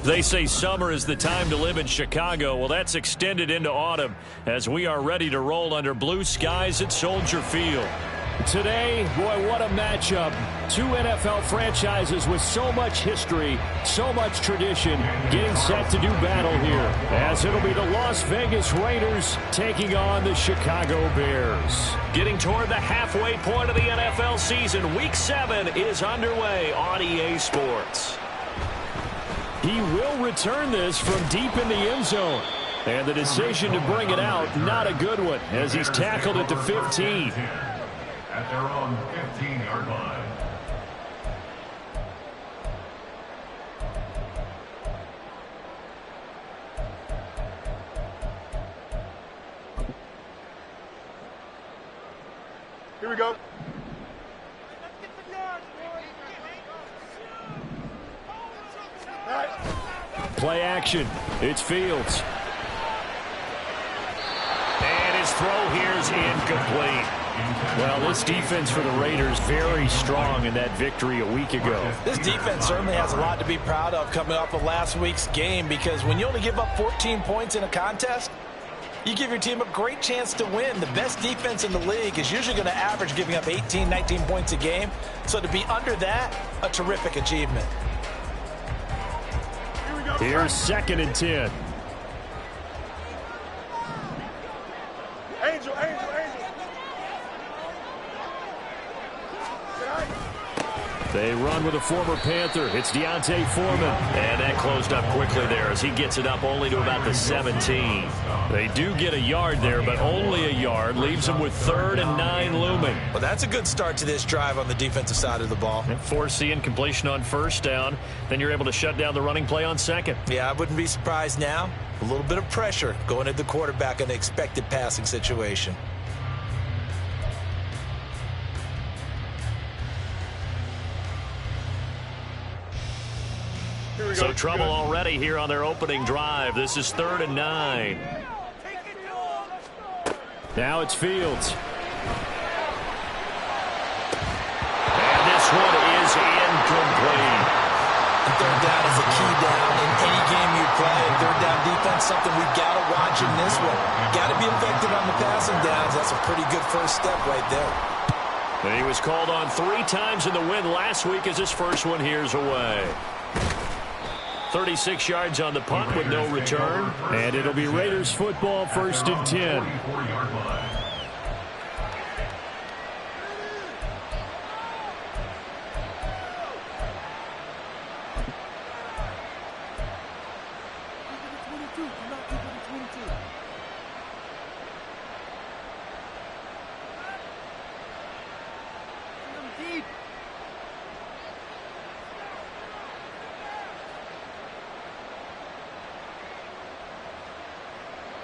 They say summer is the time to live in Chicago. Well, that's extended into autumn as we are ready to roll under blue skies at Soldier Field. Today, boy, what a matchup. Two NFL franchises with so much history, so much tradition, getting set to do battle here. As it'll be the Las Vegas Raiders taking on the Chicago Bears. Getting toward the halfway point of the NFL season, Week 7 is underway on EA Sports. He will return this from deep in the end zone. And the decision to bring it out, not a good one, as he's tackled at the 15. At their own 15-yard line. Here we go. Play action. It's Fields. And his throw here is incomplete. Well, this defense for the Raiders very strong in that victory a week ago. This defense certainly has a lot to be proud of coming off of last week's game, because when you only give up 14 points in a contest, you give your team a great chance to win. The best defense in the league is usually going to average giving up 18, 19 points a game. So to be under that, a terrific achievement. Here's 2nd and 10. Angel. They run with a former Panther. It's Deontay Foreman. And that closed up quickly there as he gets it up only to about the 17. They do get a yard there, but only a yard. Leaves them with 3rd and 9 looming. Well, that's a good start to this drive on the defensive side of the ball. And force the incompletion on 1st down. Then you're able to shut down the running play on 2nd. Yeah, I wouldn't be surprised now. A little bit of pressure going at the quarterback in an expected passing situation. So trouble already here on their opening drive. This is 3rd and 9. Now it's Fields. And this one is incomplete. And 3rd down is a key down in any game you play. And 3rd down defense, something we've got to watch in this one. Got to be effective on the passing downs. That's a pretty good first step right there. And he was called on 3 times in the win last week as his first one here's away. 36 yards on the punt with no return. And it'll be Raiders football, 1st and 10.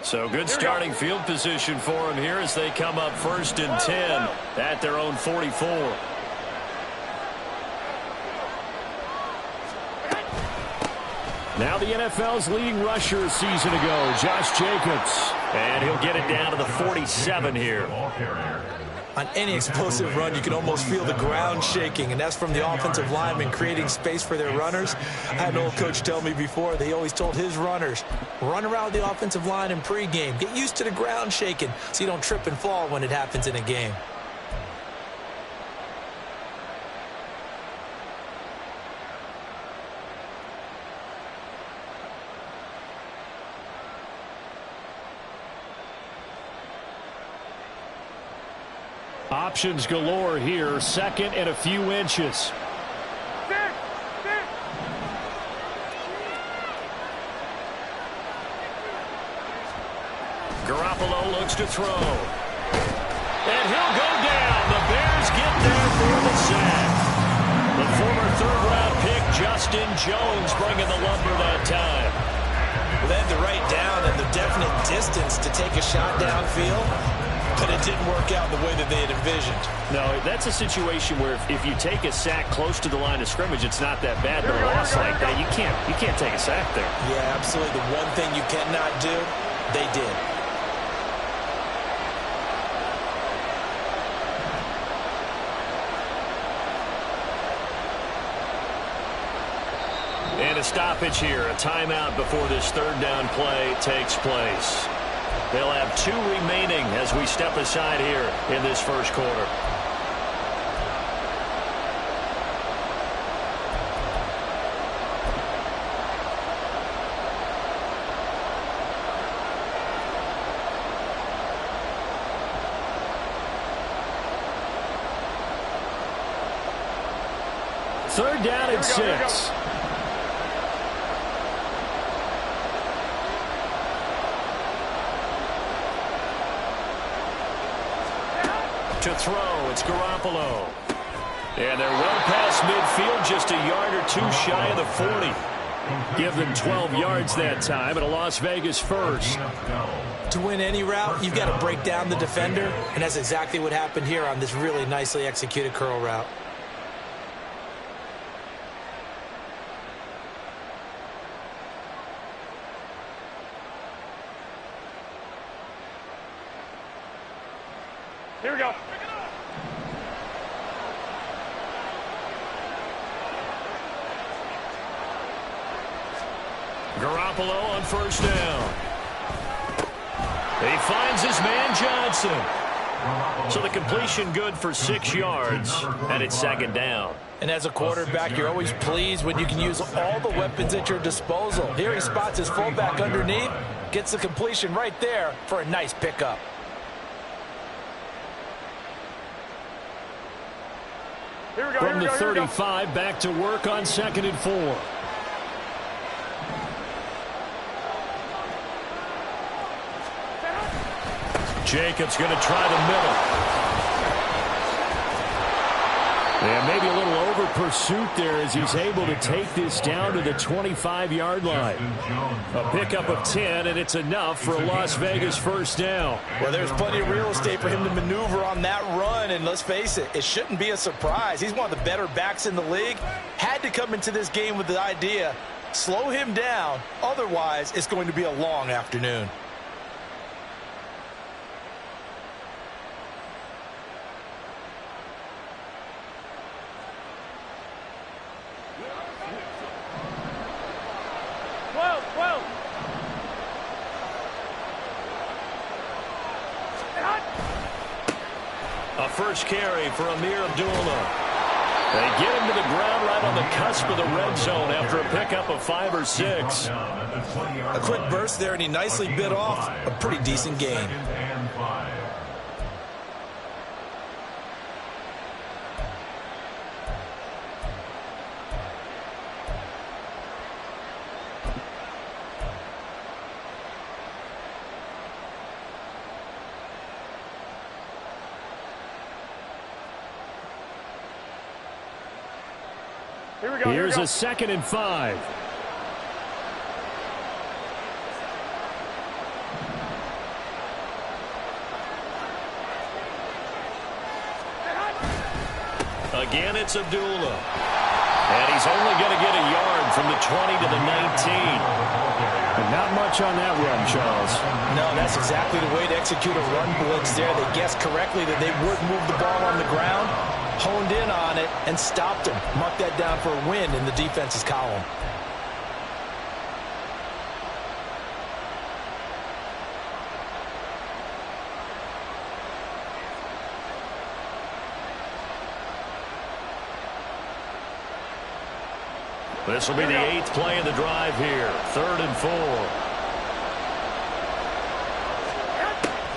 So good starting field position for him here as they come up 1st and 10 at their own 44. Now the NFL's leading rusher a season ago, Josh Jacobs. And he'll get it down to the 47 here. On any explosive run, you can almost feel the ground shaking, and that's from the offensive linemen creating space for their runners. I had an old coach tell me before, they always told his runners, run around the offensive line in pregame. Get used to the ground shaking so you don't trip and fall when it happens in a game. Options galore here. 2nd and a few inches. Garoppolo looks to throw. And he'll go down. The Bears get there for the sack. The former 3rd-round pick, Justin Jones, bringing the lumber that time. Well, they had the right down and the definite distance to take a shot downfield. But it didn't work out the way that they had envisioned. No, that's a situation where if you take a sack close to the line of scrimmage, it's not that bad. But a loss like that, you can't take a sack there. Yeah, absolutely. The one thing you cannot do, they did. And a stoppage here, a timeout before this third down play takes place. They'll have 2 remaining as we step aside here in this first quarter. Third down and 6. To throw, it's Garoppolo. And they're well past midfield, just a yard or 2 shy of the 40. Give them 12 yards that time, and a Las Vegas first. To win any route, you've got to break down the defender, and that's exactly what happened here on this really nicely executed curl route. Here we go. Garoppolo on first down. He finds his man Johnson. So the completion good for 6 yards, and it's second down. And as a quarterback, you're always pleased when you can use all the weapons at your disposal. Here he spots his fullback underneath, gets the completion right there for a nice pickup. From the 35, back to work on 2nd and 4. Jacobs going to try the middle. And maybe a little over pursuit there as he's able to take this down to the 25-yard line. A pickup of 10, and it's enough for a Las Vegas first down. Well, there's plenty of real estate for him to maneuver on that run, and let's face it, it shouldn't be a surprise. He's one of the better backs in the league. Had to come into this game with the idea, slow him down, otherwise it's going to be a long afternoon. A first carry for Amir Abdullah. They get him to the ground right on the cusp of the red zone after a pickup of 5 or 6. A quick burst there, and he nicely bit off a pretty decent gain. Here's a 2nd and 5. Again, it's Abdullah. And he's only going to get a yard from the 20 to the 19. And not much on that run, Charles. No, that's exactly the way to execute a run blitz there. They guessed correctly that they would move the ball on the ground, honed in on it, and stopped him. Mark that down for a win in the defense's column. This will be the 8th play of the drive here. 3rd and 4.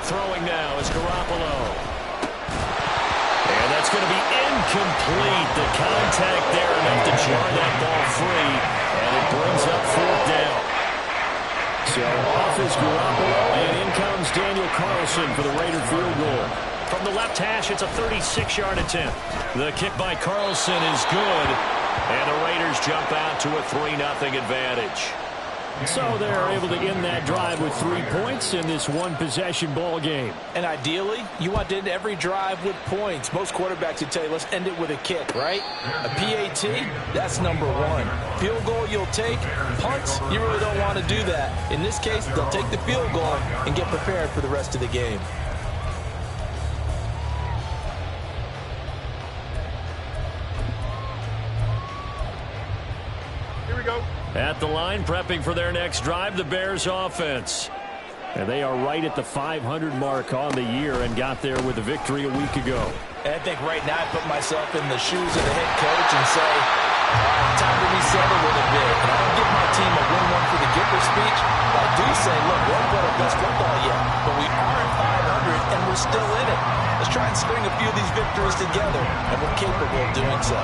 Throwing now is Garoppolo. And that's going to be incomplete. The contact there enough to jar that ball free. And it brings up 4th down. So off is Garoppolo, and in comes Daniel Carlson for the Raider field goal. From the left hash, it's a 36-yard attempt. The kick by Carlson is good. And the Raiders jump out to a 3-0 advantage. So they're able to end that drive with 3 points in this one-possession ball game. And ideally, you want to end every drive with points. Most quarterbacks would tell you, let's end it with a kick, right? A PAT, that's number 1. Field goal you'll take. Punts, you really don't want to do that. In this case, they'll take the field goal and get prepared for the rest of the game. Here we go. At the line, prepping for their next drive, the Bears offense. And they are right at the 500 mark on the year and got there with a victory a week ago. And I think right now I put myself in the shoes of the head coach and say, all right, time to reset a little bit. And I don't give my team a win one for the Gipper speech, but I do say, look, we haven't played our best football yet, but we are at 500 and we're still in it. Let's try and string a few of these victories together, and we're capable of doing so.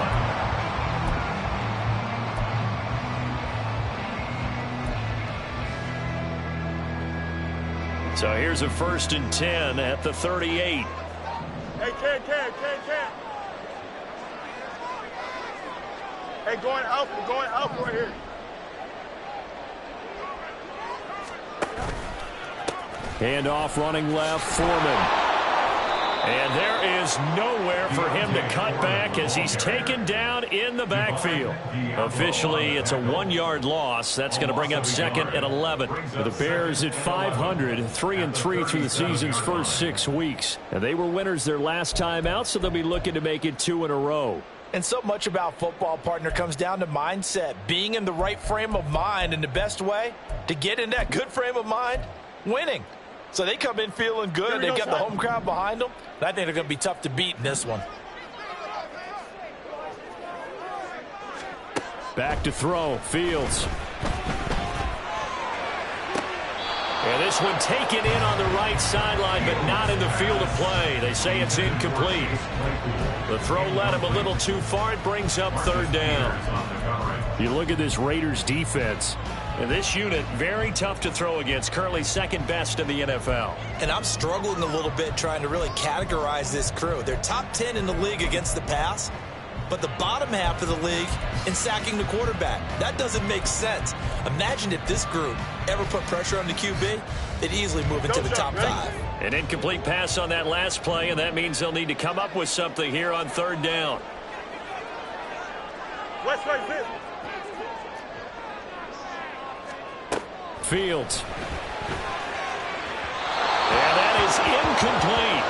So here's a 1st and 10 at the 38. Hey, Ken. Hey, going out right here. Handoff running left, Foreman. And there is nowhere for him to cut back as he's taken down in the backfield. Officially, it's a 1-yard loss. That's going to bring up 2nd and 11. The Bears at 500, 3-3 through the season's first 6 weeks. And they were winners their last time out, so they'll be looking to make it 2 in a row. And so much about football, partner, comes down to mindset. Being in the right frame of mind, and the best way to get in that good frame of mind, winning. So they come in feeling good. They've got the home crowd behind them. And I think they're going to be tough to beat in this one. Back to throw, Fields. And this one taken in on the right sideline, but not in the field of play. They say it's incomplete. The throw led him a little too far. It brings up 3rd down. You look at this Raiders defense. And this unit, very tough to throw against, currently 2nd best in the NFL. And I'm struggling a little bit trying to really categorize this crew. They're top 10 in the league against the pass, but the bottom half of the league in sacking the quarterback. That doesn't make sense. Imagine if this group ever put pressure on the QB, they'd easily move into the top 5. An incomplete pass on that last play, and that means they'll need to come up with something here on 3rd down. West right here. Fields. And that is incomplete.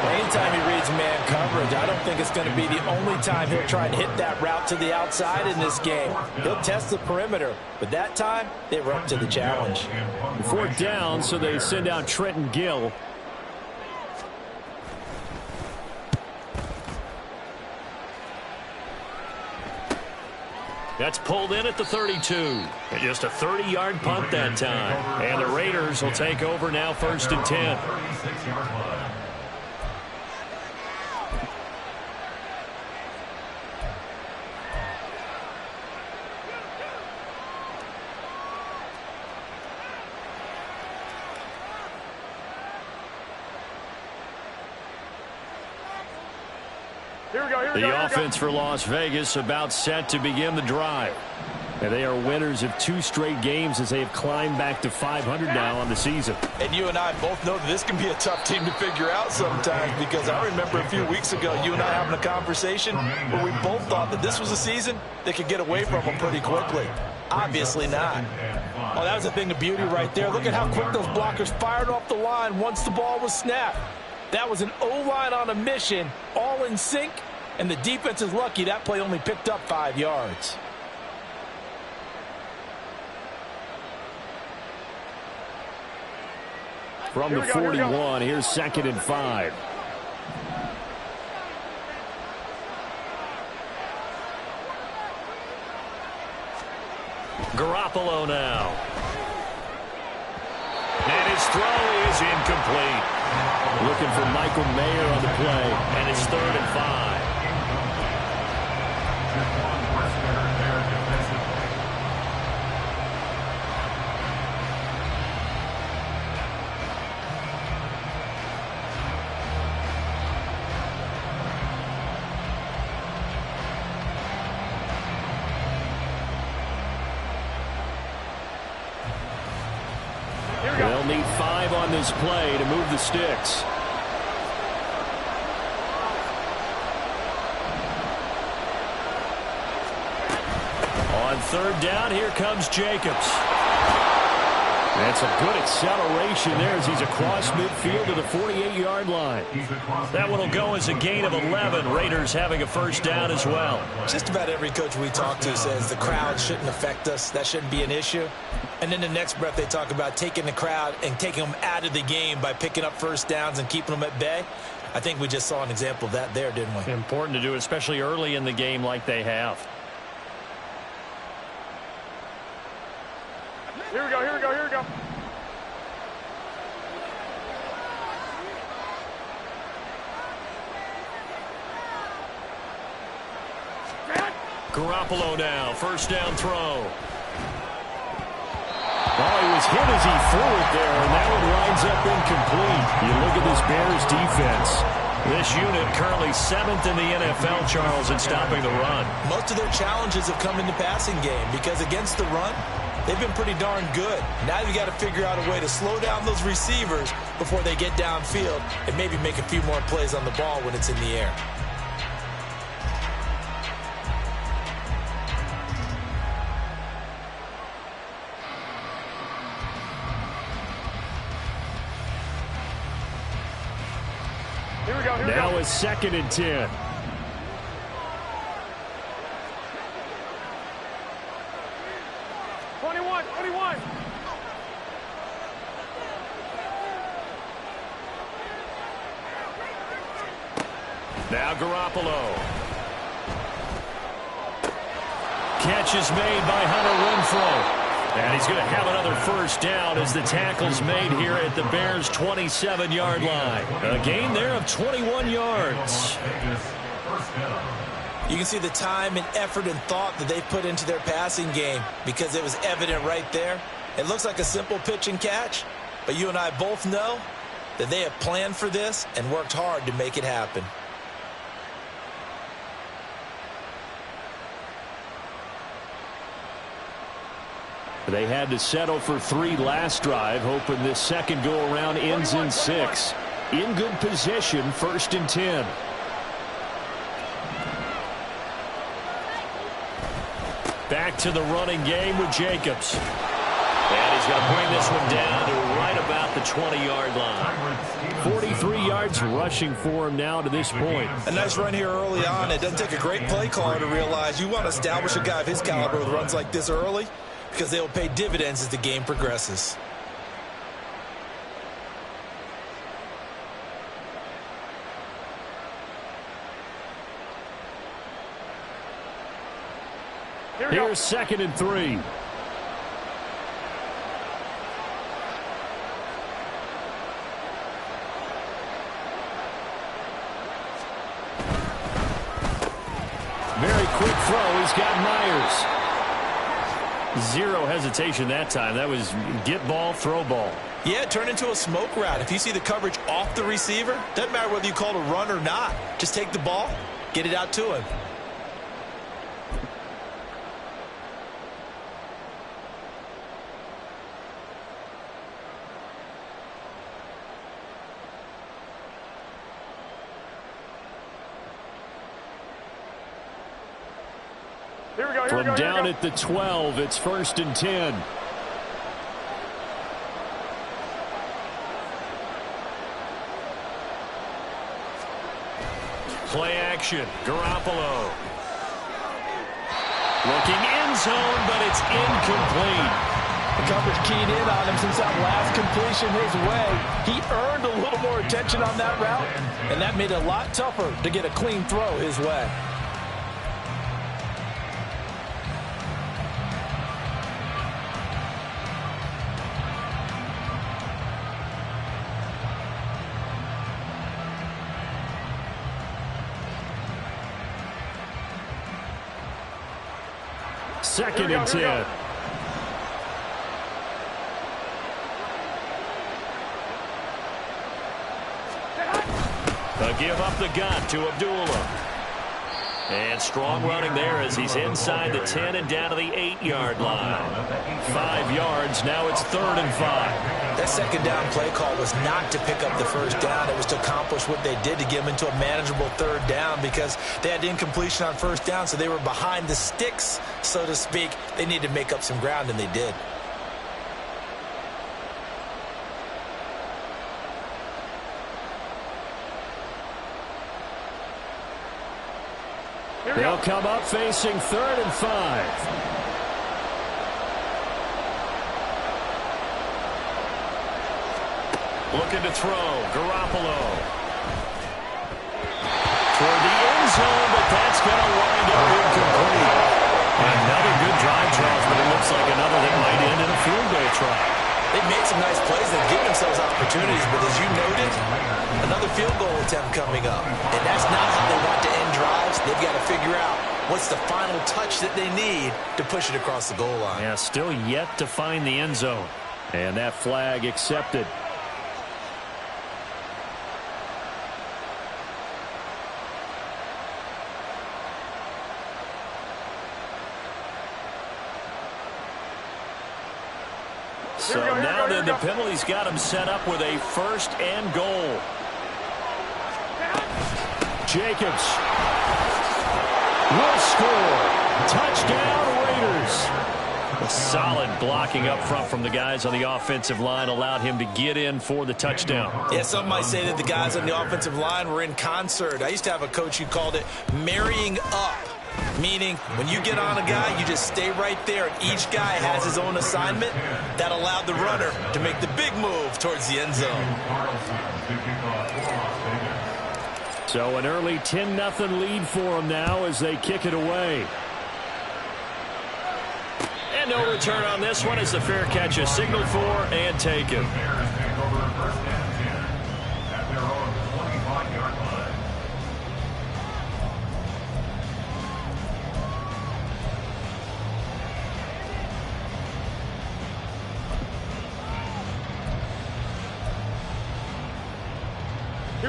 Anytime he reads man coverage, I don't think it's going to be the only time he'll try and hit that route to the outside in this game. He'll test the perimeter, but that time they were up to the challenge. 4th down, so they send out Trenton Gill. That's pulled in at the 32. And just a 30-yard punt that time. And the Raiders will take over now 1st and 10. The offense for Las Vegas about set to begin the drive. And they are winners of 2 straight games as they have climbed back to 500 now on the season. And you and I both know that this can be a tough team to figure out sometimes, because I remember a few weeks ago you and I having a conversation where we both thought that this was a season that could get away from them pretty quickly. Obviously not. Oh, that was a thing of beauty right there. Look at how quick those blockers fired off the line once the ball was snapped. That was an O-line on a mission, all in sync. And the defense is lucky that play only picked up 5 yards. From the 41, here's 2nd and 5. Garoppolo now. And his throw is incomplete. Looking for Michael Mayer on the play. And it's 3rd and 5. They'll need 5 on this play to move the sticks. On 3rd down, here comes Jacobs. And some good acceleration there as he's across midfield to the 48-yard line. That one will go as a gain of 11. Raiders having a first down as well. Just about every coach we talk to says the crowd shouldn't affect us. That shouldn't be an issue. And then the next breath they talk about taking the crowd and taking them out of the game by picking up first downs and keeping them at bay. I think we just saw an example of that there, didn't we? Important to do, especially early in the game like they have. Here we go, here we go, here we go. Garoppolo now, first down throw. Oh, he was hit as he threw it there, and that one winds up incomplete. You look at this Bears defense. This unit currently 7th in the NFL, Charles, in stopping the run. Most of their challenges have come in the passing game because against the run, they've been pretty darn good. Now you've got to figure out a way to slow down those receivers before they get downfield and maybe make a few more plays on the ball when it's in the air. Now it's 2nd and 10. Now Garoppolo. Catch is made by Hunter Renfrow. And he's going to have another first down as the tackle's made here at the Bears' 27-yard line. A gain there of 21 yards. You can see the time and effort and thought that they put into their passing game because it was evident right there. It looks like a simple pitch and catch, but you and I both know that they have planned for this and worked hard to make it happen. They had to settle for 3 last drive, hoping this second go-around ends in 6. In good position, 1st and 10. Back to the running game with Jacobs. And he's going to bring this one down to right about the 20-yard line. 43 yards rushing for him now to this point. A nice run here early on. It doesn't take a great play caller to realize you want to establish a guy of his caliber with runs like this early, because they will pay dividends as the game progresses. Here's 2nd and 3. Very quick throw. He's got Myers. Zero hesitation that time. That was get ball, throw ball. Yeah, turn into a smoke route. If you see the coverage off the receiver, doesn't matter whether you call it a run or not. Just take the ball, get it out to him. From down at the 12, it's 1st and 10. Play action. Garoppolo. Looking end zone, but it's incomplete. The coverage keyed in on him since that last completion his way. He earned a little more attention on that route, and that made it a lot tougher to get a clean throw his way. Second and 10. They'll give up the gun to Abdullah. And strong running there as he's inside the 10 and down to the 8-yard line. 5 yards, now it's 3rd and 5. That second down play call was not to pick up the first down. It was to accomplish what they did to get them into a manageable 3rd down because they had incompletion on first down, so they were behind the sticks, so to speak. They needed to make up some ground, and they did. They'll come up facing 3rd and 5. Looking to throw. Garoppolo. Toward the end zone, but that's going to wind up incomplete. Another good drive, Charles, but it looks like another that might end in a field goal try. They've made some nice plays. They've given themselves opportunities, but as you noted, another field goal attempt coming up. And that's not how they want to end drives. They've got to figure out what's the final touch that they need to push it across the goal line. Yeah, still yet to find the end zone. And that flag accepted. So now then the penalty's got him set up with a 1st and goal. Jacobs will score. Touchdown Raiders. A solid blocking up front from the guys on the offensive line allowed him to get in for the touchdown. Yeah, some might say that the guys on the offensive line were in concert. I used to have a coach who called it marrying up. Meaning, when you get on a guy, you just stay right there, and each guy has his own assignment. That allowed the runner to make the big move towards the end zone. So an early 10-0 lead for them now as they kick it away. And no return on this one as the fair catch is signaled for and taken.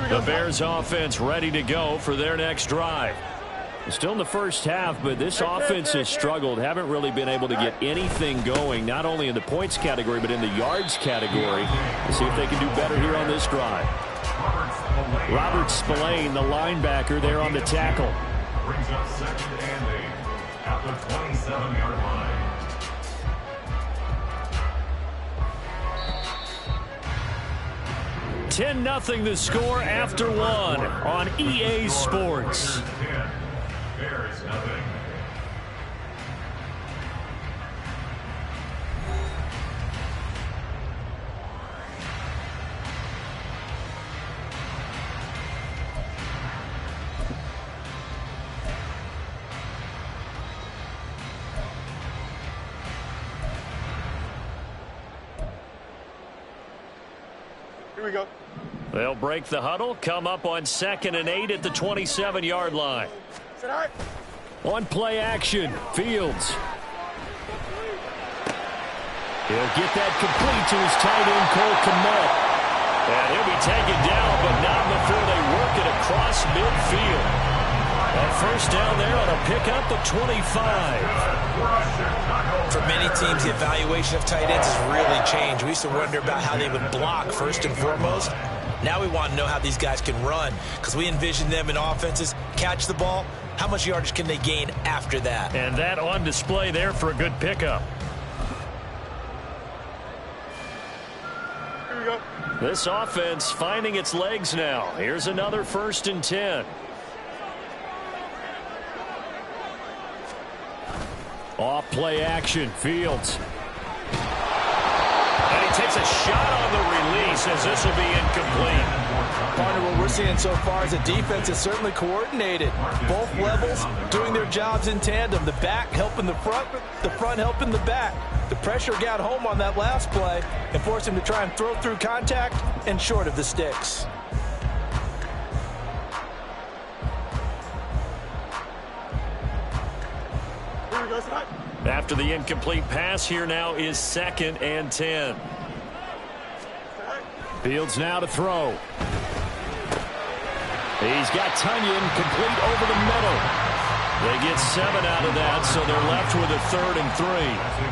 The Bears offense ready to go for their next drive. Still in the first half, but this offense has struggled. Haven't really been able to get anything going, not only in the points category, but in the yards category. Let's see if they can do better here on this drive. Robert Spillane, the linebacker, there on the tackle. Brings up 2nd and 8 at the 27-yard line. $10-0 the score after 1 on EA Sports. Bears nothing. Here we go. They'll break the huddle, come up on 2nd and 8 at the 27-yard line. Sit high. On play action, Fields. He'll get that complete to his tight end, Cole Kmet. And he'll be taken down, but not before they work it across midfield. A 1st down there on a pickup of 25. For many teams, the evaluation of tight ends has really changed. We used to wonder about how they would block first and foremost. Now we want to know how these guys can run, because we envision them in offenses catch the ball. How much yardage can they gain after that? And that on display there for a good pickup. Here we go. This offense finding its legs now. Here's another 1st and 10. Off play action, Fields. And he takes a shot on the release as this will be incomplete. Partner, what we're seeing so far is a defense is certainly coordinated. Both levels doing their jobs in tandem. The back helping the front helping the back. The pressure got home on that last play and forced him to try and throw through contact and short of the sticks. Here we go. Sit high. After the incomplete pass, here now is 2nd and 10. Fields now to throw. He's got Tunyon complete over the middle. They get 7 out of that, so they're left with a 3rd and 3.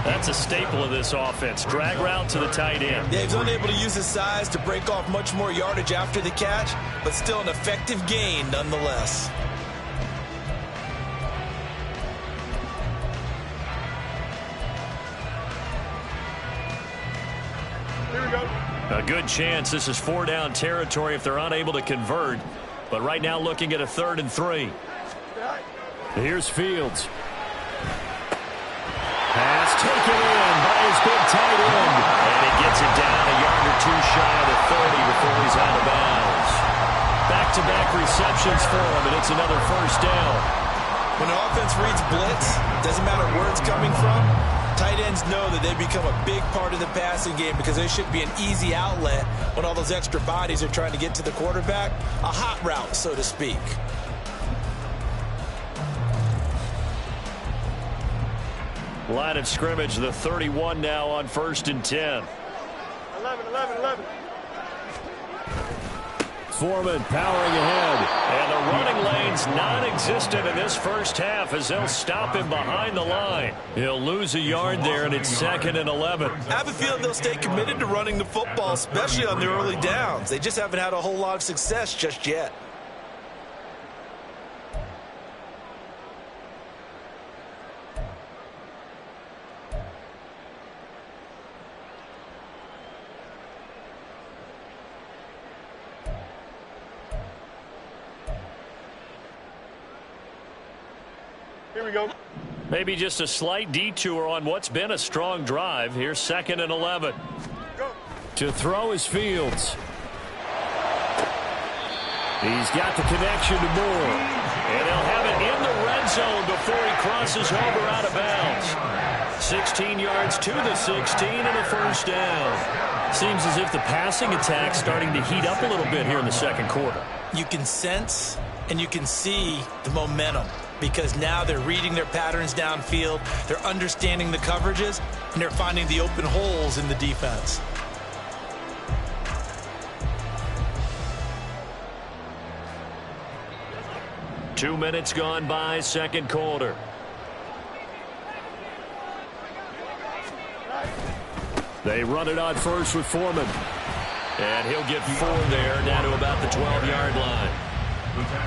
That's a staple of this offense. Drag route to the tight end. Yeah, he's unable to use his size to break off much more yardage after the catch, but still an effective gain nonetheless. Here we go. A good chance this is 4-down territory if they're unable to convert. But right now looking at a 3rd and 3. Sit high. Here's Fields. Pass taken in by his big tight end. And he gets it down a yard or two shy of the 30 before he's out of bounds. Back-to-back receptions for him, and it's another first down. When an offense reads blitz, doesn't matter where it's coming from, tight ends know that they become a big part of the passing game because they should be an easy outlet when all those extra bodies are trying to get to the quarterback. A hot route, so to speak. Line of scrimmage, the 31 now on 1st and 10. 11. Foreman powering ahead. And the running lane's non-existent in this first half as they'll stop him behind the line. He'll lose a yard there, and it's 2nd and 11. I have a feeling they'll stay committed to running the football, especially on the early downs. They just haven't had a whole lot of success just yet. Here we go. Maybe just a slight detour on what's been a strong drive. Here's 2nd and 11. Go. To throw is Fields. He's got the connection to Moore. And he'll have it in the red zone before he crosses over out of bounds. 16 yards to the 16 and a first down. Seems as if the passing attack's starting to heat up a little bit here in the second quarter. You can sense and you can see the momentum because now they're reading their patterns downfield, they're understanding the coverages, and they're finding the open holes in the defense. Two minutes gone by, second quarter. They run it on first with Foreman. And he'll get 4 there, down to about the 12-yard line.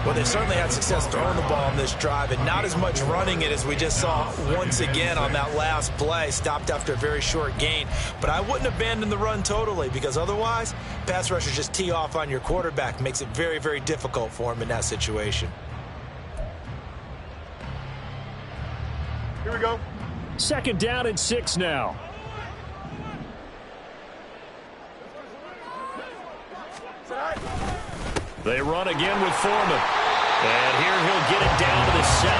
Well, they've certainly had success throwing the ball on this drive and not as much running it as we just saw once again on that last play. Stopped after a very short gain. But I wouldn't abandon the run totally because otherwise, pass rushers just tee off on your quarterback. Makes it very, very difficult for him in that situation. Here we go. 2nd down and 6 now. They run again with Foreman. And here he'll get it down to the 7.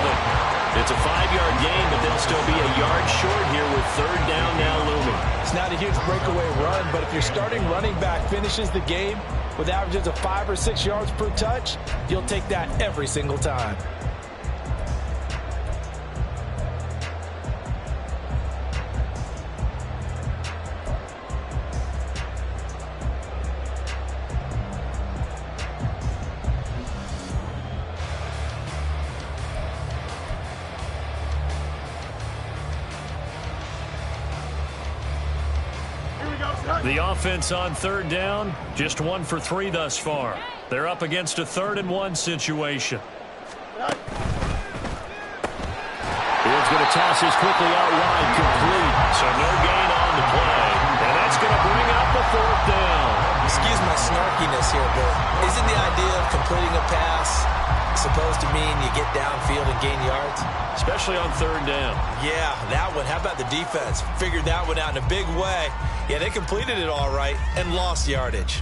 It's a 5-yard gain, but they'll still be a yard short here with 3rd down now looming. It's not a huge breakaway run, but if your starting running back finishes the game with averages of 5 or 6 yards per touch, you'll take that every single time. The offense on 3rd down, just 1 for 3 thus far. They're up against a 3rd and 1 situation. Fields going to toss this quickly out wide, complete. So no gain on the play. And that's going to bring up the 4th down. Excuse my snarkiness here, but isn't the idea of completing a pass supposed to mean you get downfield and gain yards? Especially on 3rd down. Yeah, that one. How about the defense? Figured that one out in a big way. Yeah, they completed it all right and lost yardage.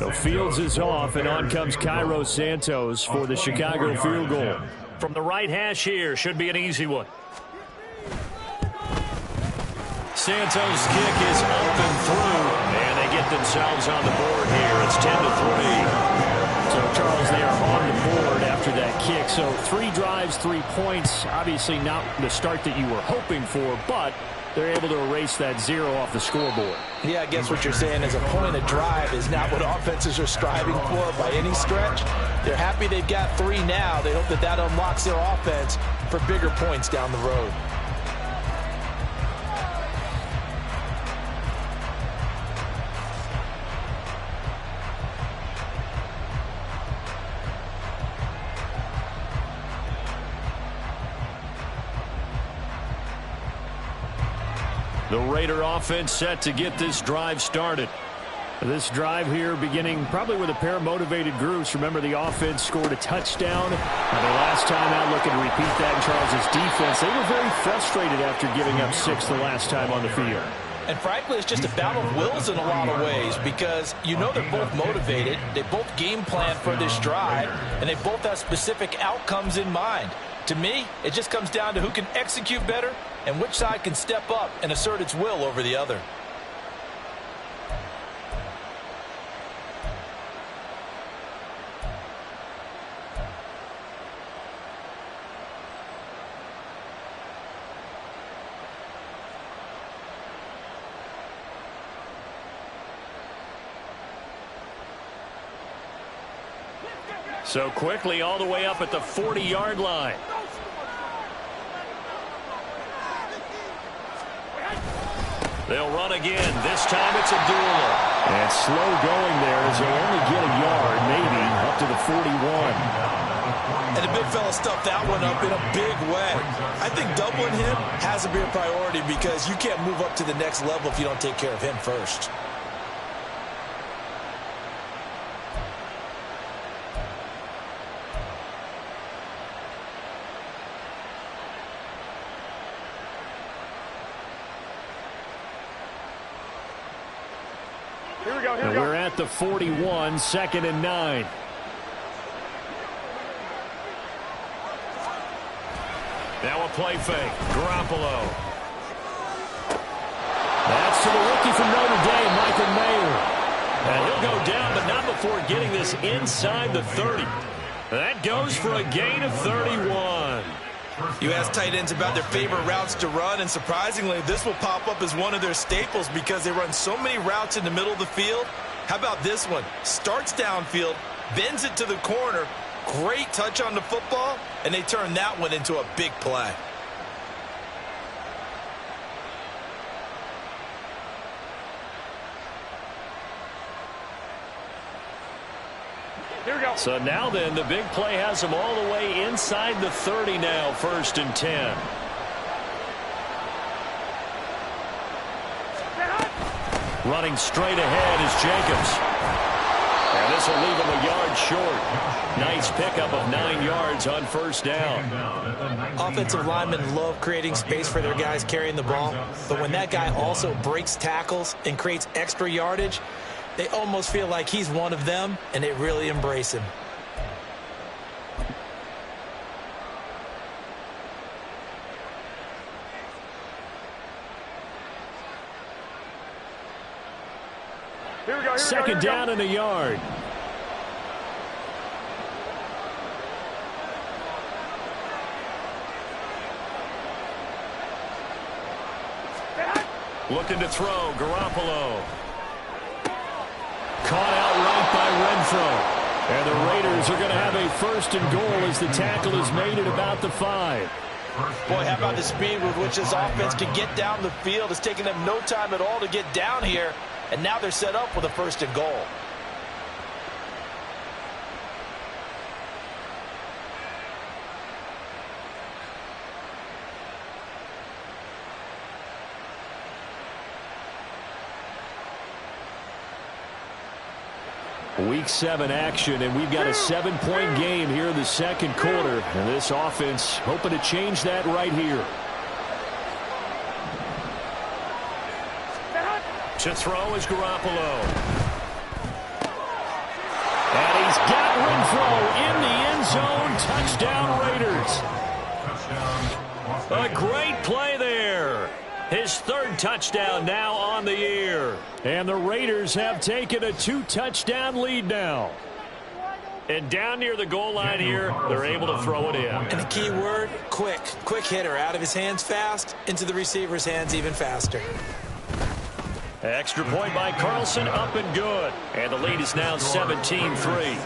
No, Fields is off, and on comes Cairo Santos for the Chicago field goal. From the right hash here, should be an easy one. Santos' kick is up and through, and they get themselves on the board here. It's 10-3. So, Charles, they are on the board after that kick. So 3 drives, 3 points. Obviously not the start that you were hoping for, but they're able to erase that 0 off the scoreboard. Yeah, I guess what you're saying is a point of drive is not what offenses are striving for by any stretch. They're happy they've got 3 now. They hope that that unlocks their offense for bigger points down the road. The Raider offense set to get this drive started. This drive here beginning probably with a pair of motivated groups. Remember, the offense scored a touchdown. The last time out, looking to repeat that in Charles' defense. They were very frustrated after giving up 6 the last time on the field. And frankly, it's just a battle of wills in a lot of ways because you know they're both motivated. They both game plan for this drive, and they both have specific outcomes in mind. To me, it just comes down to who can execute better and which side can step up and assert its will over the other. So quickly all the way up at the 40-yard line. They'll run again. This time it's a duel. And slow going there as they'll only get a yard, maybe, up to the 41. And the big fella stuffed that one up in a big way. I think doubling him has to be a priority because you can't move up to the next level if you don't take care of him first. And we're at the 41, 2nd and 9. Now a play fake. Garoppolo. That's to the rookie from Notre Dame, Michael Mayer. And he'll go down, but not before getting this inside the 30. That goes for a gain of 31. You ask tight ends about their favorite routes to run, and surprisingly, this will pop up as one of their staples because they run so many routes in the middle of the field. How about this one? Starts downfield, bends it to the corner, great touch on the football, and they turn that one into a big play. Here we go. So now then, the big play has them all the way inside the 30 now, 1st and 10. Running straight ahead is Jacobs. And this will leave him a yard short. Nice pickup of 9 yards on 1st down. Offensive linemen love creating space for their guys carrying the ball, but when that guy also breaks tackles and creates extra yardage, they almost feel like he's one of them, and they really embrace him. Here we go. Second down and a yard. Looking to throw, Garoppolo. Caught out right by Renfro. And the Raiders are going to have a 1st and goal as the tackle is made at about the 5. Boy, how about the speed with which this offense can get down the field? It's taking them no time at all to get down here, and now they're set up with a 1st and goal. Week 7 action, and we've got a 7-point game here in the 2nd quarter. And this offense hoping to change that right here. To throw is Garoppolo. And he's got Renfro in the end zone. Touchdown, Raiders. A great play there. His 3rd touchdown now on the year. And the Raiders have taken a 2-touchdown lead now. And down near the goal line here, they're able to throw it in. And the key word, quick. Quick hitter. Out of his hands fast, into the receiver's hands even faster. Extra point by Carlson, up and good. And the lead is now 17-3.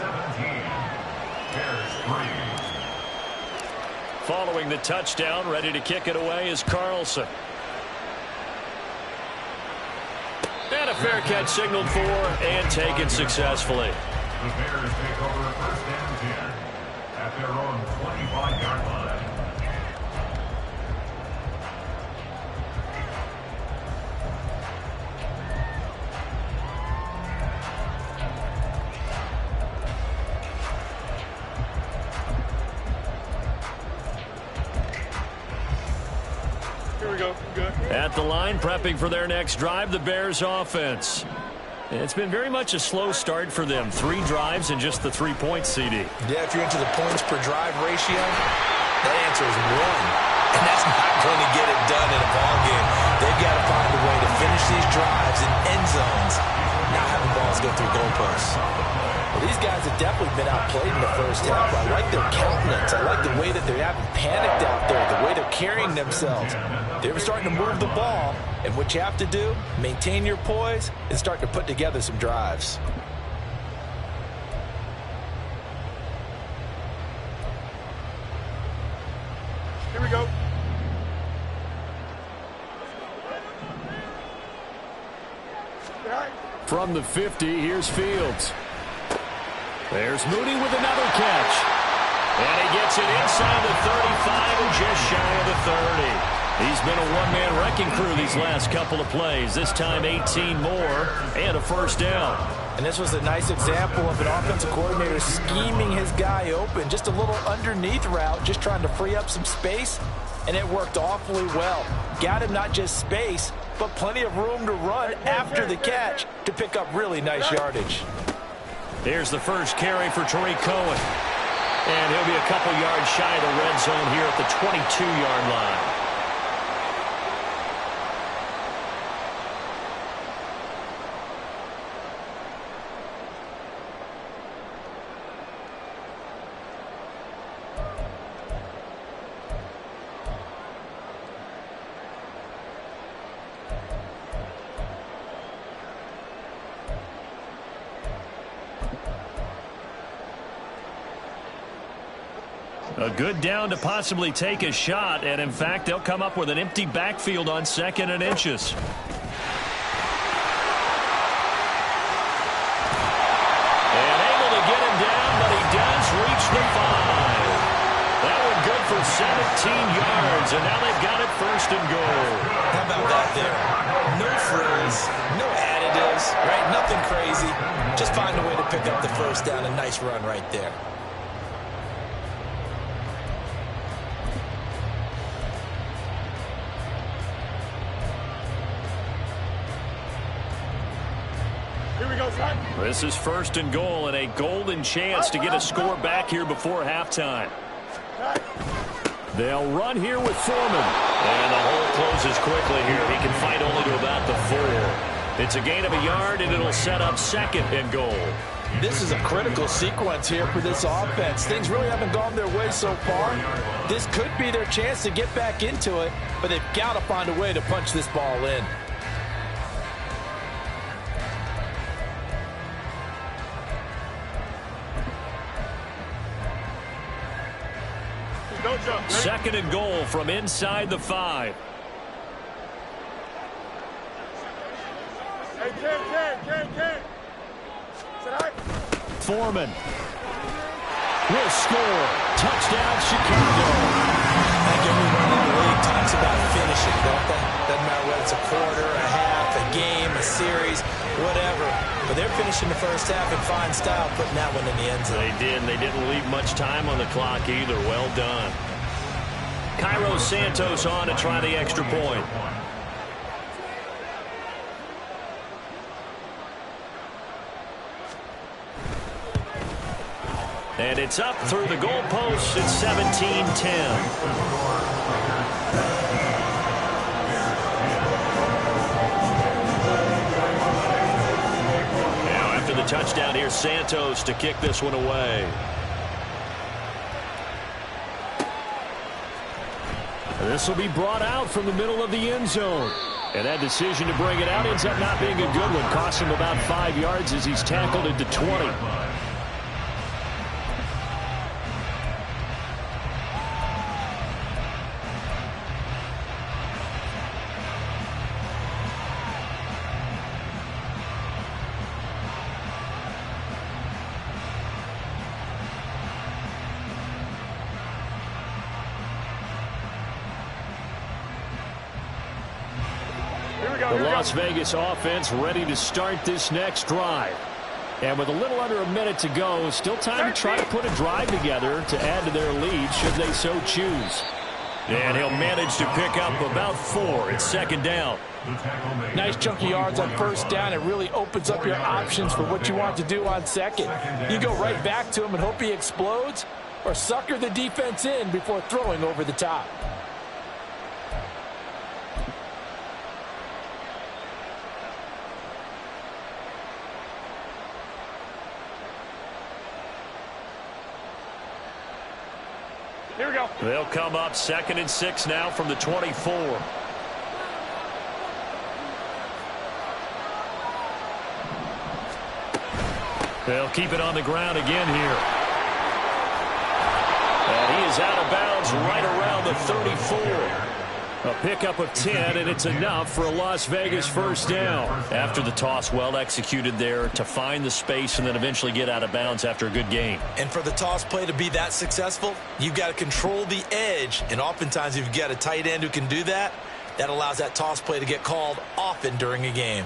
Following the touchdown, ready to kick it away is Carlson. And a fair catch signaled for and taken successfully. The Bears take over 1st and 10 at their own 25-yard line. go. Good. At the line, prepping for their next drive, the Bears offense. It's been very much a slow start for them. 3 drives and just the 3 points, CD. Yeah, if you're into the points per drive ratio, that answer is 1. And that's not going to get it done in a ball game. They've got to find a way to finish these drives in end zones, not having balls go through goalposts. Well, these guys have definitely been outplayed in the first half. I like their countenance. I like the way that they haven't panicked out there, the way they're carrying themselves. They're starting to move the ball, and what you have to do, maintain your poise and start to put together some drives. Here we go. From the 50, here's Fields. There's Mooney with another catch. And he gets it inside the 35 and just shy of the 30. He's been a one-man wrecking crew these last couple of plays. This time 18 more and a first down. And this was a nice example of an offensive coordinator scheming his guy open. Just a little underneath route, just trying to free up some space. And it worked awfully well. Got him not just space, but plenty of room to run after the catch to pick up really nice yardage. Here's the first carry for Tariq Cohen. And he'll be a couple yards shy of the red zone here at the 22-yard line. A good down to possibly take a shot, and in fact, they'll come up with an empty backfield on 2nd and inches. And able to get him down, but he does reach the 5. That one good for 17 yards, and now they've got it 1st and goal. How about that there? No frills, no additives, right? Nothing crazy. Just find a way to pick up the first down. A nice run right there. This is 1st and goal and a golden chance to get a score back here before halftime. They'll run here with Foreman. And the hole closes quickly here. He can fight only to about the 4. It's a gain of a yard, and it'll set up 2nd and goal. This is a critical sequence here for this offense. Things really haven't gone their way so far. This could be their chance to get back into it, but they've got to find a way to punch this ball in. Don't jump. 2nd and goal from inside the 5. Hey, Ken. Foreman will score. Touchdown, Chicago. I think everyone in the league talks about finishing, don't they? Doesn't matter whether it's a quarter, a half, a game, a series, whatever. But they're finishing the first half in fine style, putting that one in the end zone. They did. They didn't leave much time on the clock either. Well done. Cairo Santos on to try the extra point. And it's up through the goalposts. It's 17-10. The touchdown here, Santos to kick this one away. This will be brought out from the middle of the end zone. And that decision to bring it out ends up not being a good one. Cost him about 5 yards as he's tackled into 20. The Las Vegas offense ready to start this next drive. And with a little under a minute to go, still time to try to put a drive together to add to their lead should they so choose. And he'll manage to pick up about 4. It's second down. Nice chunky yards on first down. It really opens up your options for what you want to do on second. You go right back to him and hope he explodes, or sucker the defense in before throwing over the top. Here we go. They'll come up 2nd and 6 now from the 24. They'll keep it on the ground again here. And he is out of bounds right around the 34. A pickup of 10, and it's enough for a Las Vegas first down. After the toss, well executed there to find the space and then eventually get out of bounds after a good gain. And for the toss play to be that successful, you've got to control the edge. And oftentimes, if you've got a tight end who can do that, that allows that toss play to get called often during a game.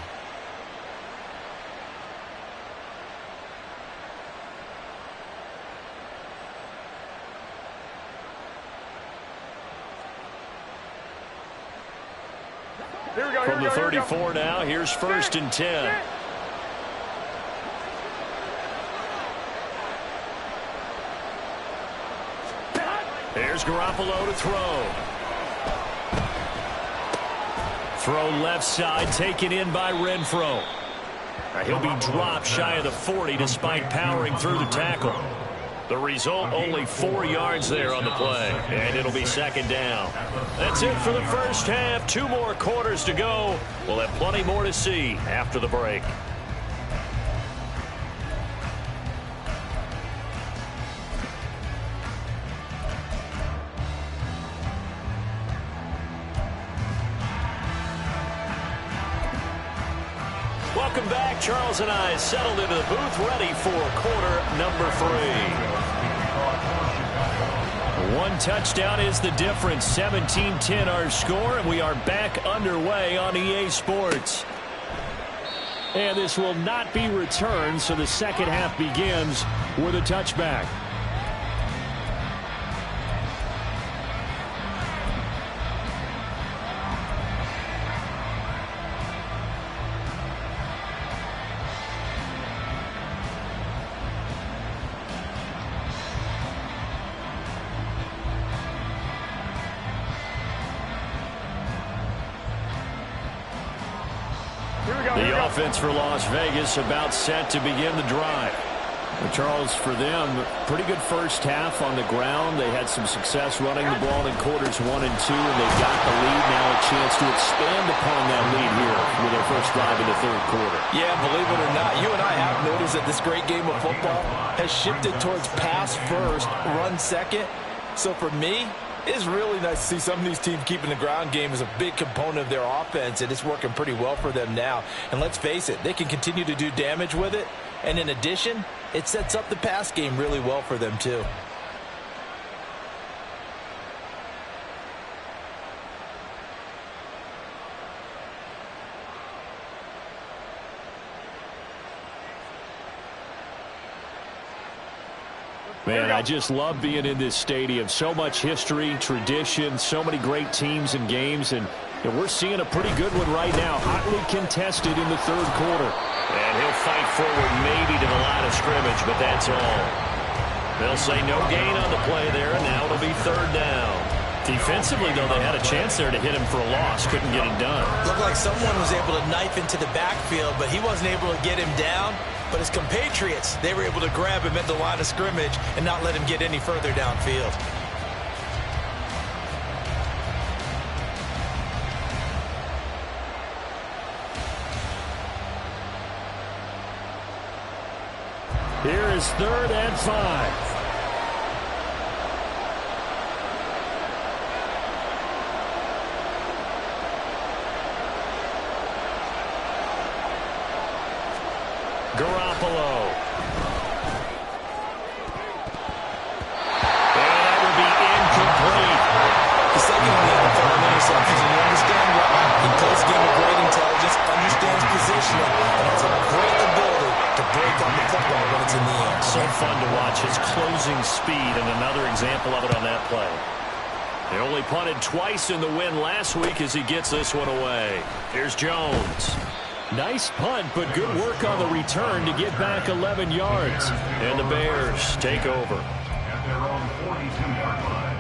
Here we go. From the 34 now, here's 1st and 10. Here's Garoppolo to throw. Throw left side, taken in by Renfro. He'll be dropped shy of the 40 despite powering through the tackle. The result, only 4 yards there on the play, and it'll be second down. That's it for the first half. 2 more quarters to go. We'll have plenty more to see after the break. Welcome back. Charles and I settled into the booth, ready for quarter number 3. 1 touchdown is the difference. 17-10 our score, and we are back underway on EA Sports. And this will not be returned, so the second half begins with a touchback. The offense for Las Vegas about set to begin the drive. Well, Charles, for them, pretty good first half on the ground. They had some success running the ball in quarters 1 and 2, and they've got the lead now, a chance to expand upon that lead here with their first drive in the 3rd quarter. Yeah, believe it or not, you and I have noticed that this great game of football has shifted towards pass first, run second. So for me, it's really nice to see some of these teams keeping the ground game as a big component of their offense, and it's working pretty well for them now. And let's face it, they can continue to do damage with it. And in addition, it sets up the pass game really well for them too. Man, I just love being in this stadium. So much history, tradition, so many great teams and games, and we're seeing a pretty good one right now. Hotly contested in the 3rd quarter. And he'll fight forward maybe to the line of scrimmage, but that's all. They'll say no gain on the play there, and now it'll be 3rd down. Defensively, though, they had a chance there to hit him for a loss. Couldn't get it done. Looked like someone was able to knife into the backfield, but he wasn't able to get him down. But his compatriots, they were able to grab him at the line of scrimmage and not let him get any further downfield. Here is 3rd and 5. Garoppolo. And that would be incomplete. The second in the NFL in interceptions, and you understand why. He plays a game of great intelligence, understands positioning, and has a great ability to break on the football when it's in the air. So fun to watch his closing speed, and another example of it on that play. They only punted twice in the win last week as he gets this one away. Here's Jones. Nice punt, but good work on the return to get back 11 yards. And the Bears take over. At their own 42-yard line.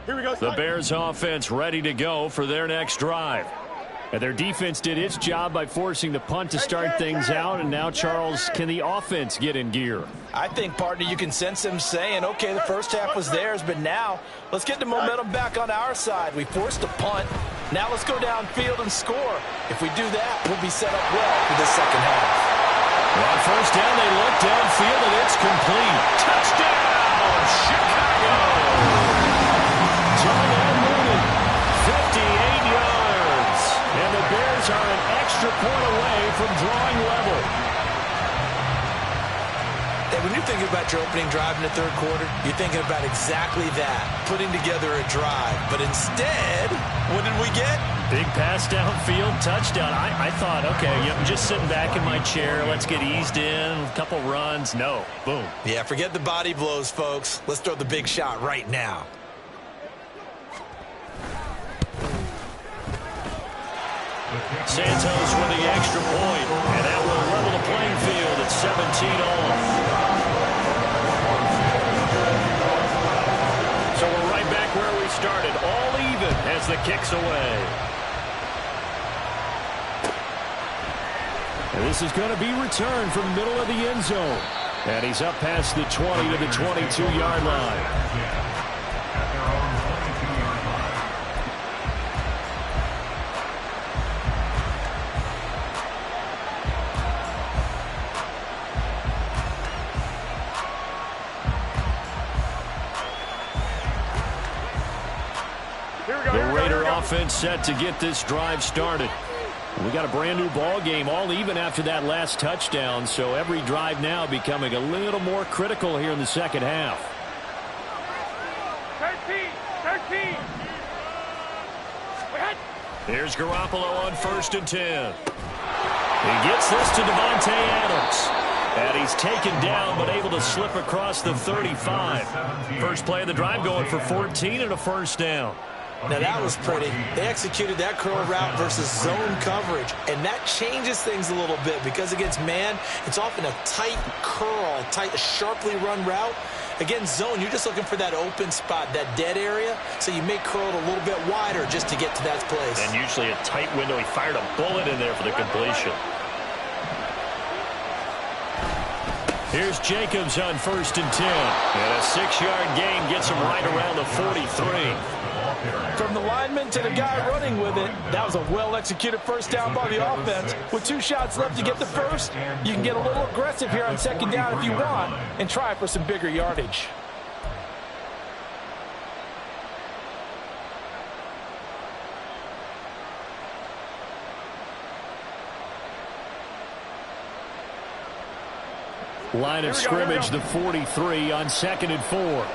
Here we go. The Bears offense ready to go for their next drive. And their defense did its job by forcing the punt to start things out. And now, Charles, can the offense get in gear? I think, partner, you can sense them saying, okay, the first half was theirs, but now let's get the momentum back on our side. We forced a punt. Now let's go downfield and score. If we do that, we'll be set up well for this second half. On first down, they look downfield, and it's complete. Touchdown, Chicago! John unloaded, 58 yards. And the Bears are an extra point away from drawing level. And when you're thinking about your opening drive in the third quarter, you're thinking about exactly that, putting together a drive. But instead, what did we get? Big pass downfield, touchdown. I thought, okay, I'm just sitting back in my chair. Let's get eased in, a couple runs. No, boom. Yeah, forget the body blows, folks. Let's throw the big shot right now. Santos with the extra point, and that will level the playing field at 17 all. So we're right back where we started, all even as the kick's away. And this is going to be returned from the middle of the end zone. And he's up past the 20 to the 22-yard line. At their own 22-yard line. The Raider offense set to get this drive started. We got a brand new ball game, all even after that last touchdown, so every drive now becoming a little more critical here in the second half. 13. Here's Garoppolo on 1st and 10. He gets this to Devontae Adams. And he's taken down, but able to slip across the 35. First play of the drive going for 14 and a first down. Now that was pretty. They executed that curl route versus zone coverage, and that changes things a little bit because against man, it's often a tight curl, sharply run route. Against zone, you're just looking for that open spot, that dead area, so you may curl it a little bit wider just to get to that place. And usually a tight window. He fired a bullet in there for the completion. Here's Jacobs on 1st and 10. And a 6-yard gain gets him right around the 43. From the lineman to the guy running with it, that was a well-executed first down by the offense. With 2 shots left to get the first, you can get a little aggressive here on second down if you want and try for some bigger yardage. Line of scrimmage, the 43 on 2nd and 4.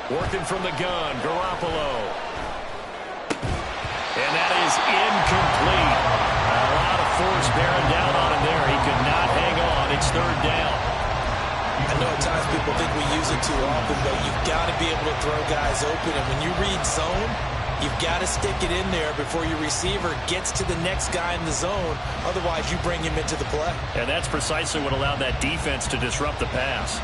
Working from the gun, Garoppolo. And that is incomplete. A lot of force bearing down on him there. He could not hang on. It's 3rd down. I know at times people think we use it too often, but you've got to be able to throw guys open. And when you read zone, you've got to stick it in there before your receiver gets to the next guy in the zone. Otherwise, you bring him into the play. And that's precisely what allowed that defense to disrupt the pass.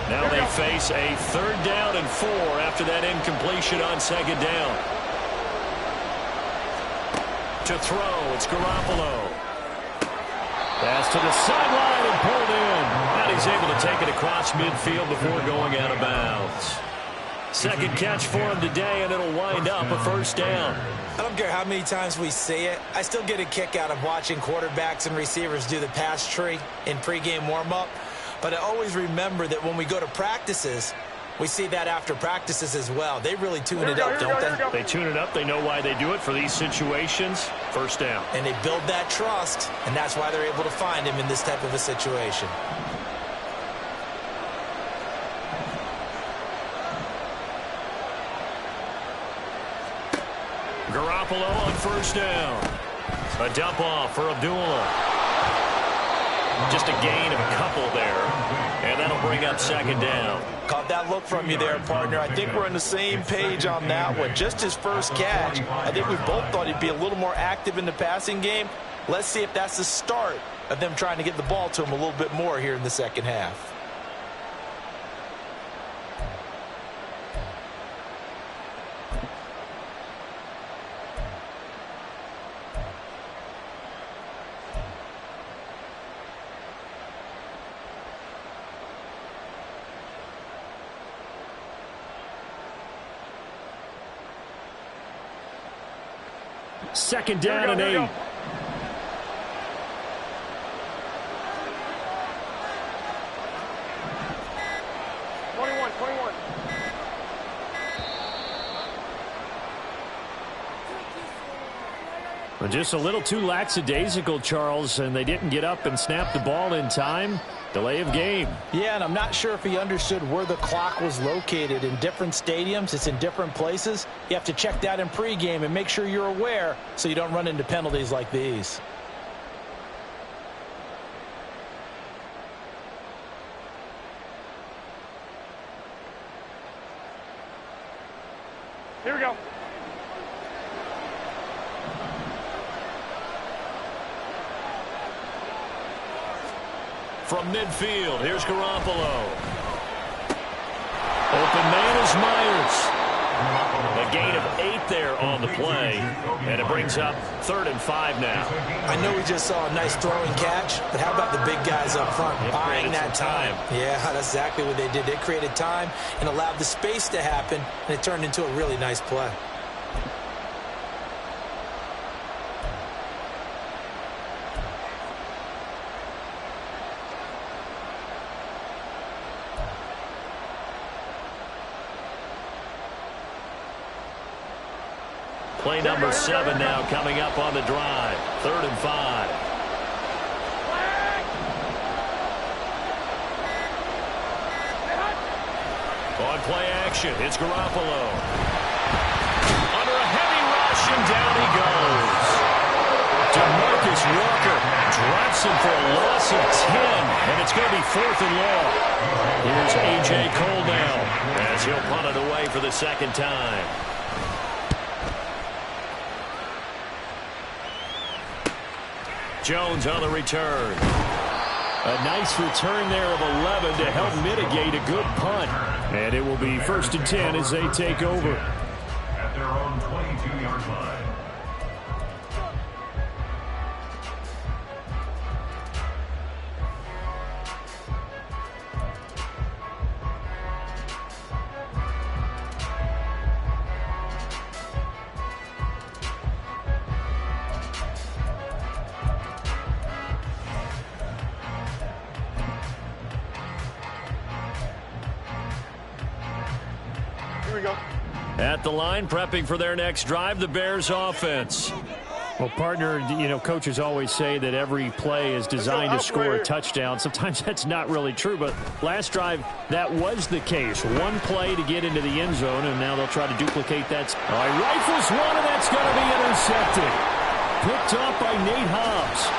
Now they face a 3rd down and 4 after that incompletion on 2nd down. To throw, it's Garoppolo. Pass to the sideline and pulled in. And he's able to take it across midfield before going out of bounds. Second catch for him today, and it'll wind up a 1st down. I don't care how many times we say it. I still get a kick out of watching quarterbacks and receivers do the pass tree in pregame warm-up. But I always remember that when we go to practices, We see that after practices as well. They really tune it up, don't they? They tune it up. They know why they do it for these situations. First down. And they build that trust, and that's why they're able to find him in this type of a situation. Garoppolo on first down. A dump off for Abdullah. Just a gain of a couple there, and that'll bring up second down. Caught that look from you there, partner. I think we're on the same page on that one. Just his first catch, I think we both thought he'd be a little more active in the passing game. Let's see if that's the start of them trying to get the ball to him a little bit more here in the second half. Second down and 8. Well, just a little too lackadaisical, Charles, and they didn't get up and snap the ball in time. Delay of game. Yeah, and I'm not sure if he understood where the clock was located. In different stadiums, it's in different places. You have to check that in pregame and make sure you're aware so you don't run into penalties like these. Here we go. From midfield, here's Garoppolo. Open man is Myers. A gain of 8 there on the play, and it brings up 3rd and 5 now. I know we just saw a nice throwing catch, but how about the big guys up front buying that time? Yeah, that's exactly what they did. They created time and allowed the space to happen, and it turned into a really nice play. Play number 7 now coming up on the drive. 3rd and 5. On play action, it's Garoppolo. Under a heavy rush, and down he goes. DeMarcus Walker drops him for a loss of 10, and it's going to be 4th and long. Here's A.J. Cole now as he'll punt it away for the second time. Jones on the return. A nice return there of 11 to help mitigate a good punt. And it will be 1st and 10 as they take over. At their own 22-yard line. At the line, prepping for their next drive, the Bears offense. Well, partner, you know, coaches always say that every play is designed to score a touchdown. Sometimes that's not really true, but last drive, that was the case. One play to get into the end zone, and now they'll try to duplicate that. All right, rifles one, and that's going to be intercepted. Picked off by Nate Hobbs.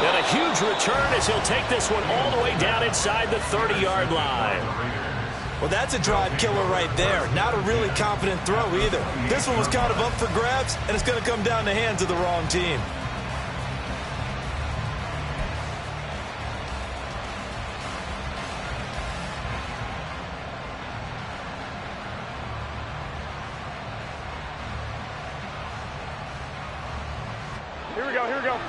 And a huge return as he'll take this one all the way down inside the 30-yard line. Well, that's a drive killer right there. Not a really confident throw either. This one was kind of up for grabs, and it's going to come down the hands of the wrong team. Here we go, here we go.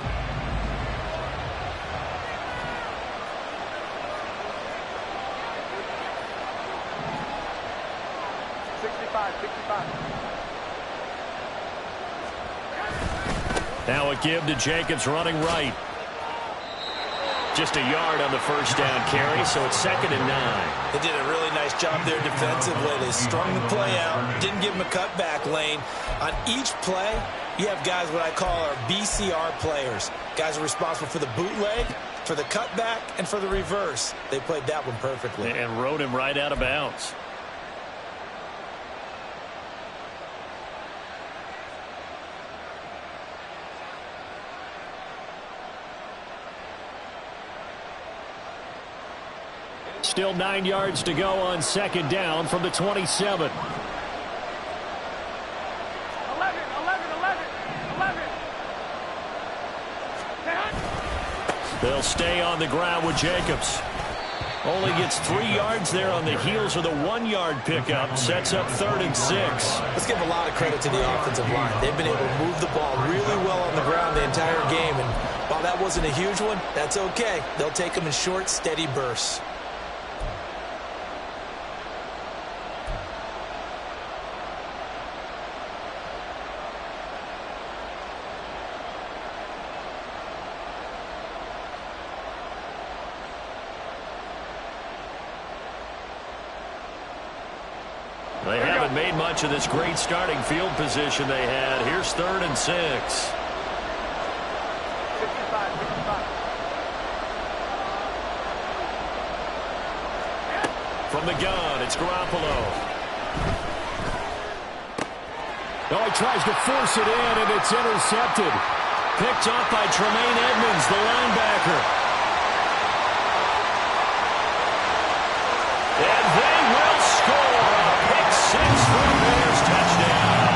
Now a give to Jacobs running right. Just a yard on the first down carry, so it's 2nd and 9. They did a really nice job there defensively. They strung the play out, didn't give him a cutback lane. On each play, you have guys what I call our BCR players. Guys are responsible for the bootleg, for the cutback, and for the reverse. They played that one perfectly. And rode him right out of bounds. Still 9 yards to go on 2nd down from the 27. 11. They'll stay on the ground with Jacobs. Only gets 3 yards there on the heels of the 1-yard pickup. Sets up 3rd and 6. Let's give a lot of credit to the offensive line. They've been able to move the ball really well on the ground the entire game. And while that wasn't a huge one, that's okay. They'll take them in short, steady bursts. They haven't made much of this great starting field position they had. Here's 3rd and 6. 55. From the gun, it's Garoppolo. Oh, he tries to force it in, and it's intercepted. Picked up by Tremaine Edmonds, the linebacker. And they will score. Pick 6 for the Bears, touchdown.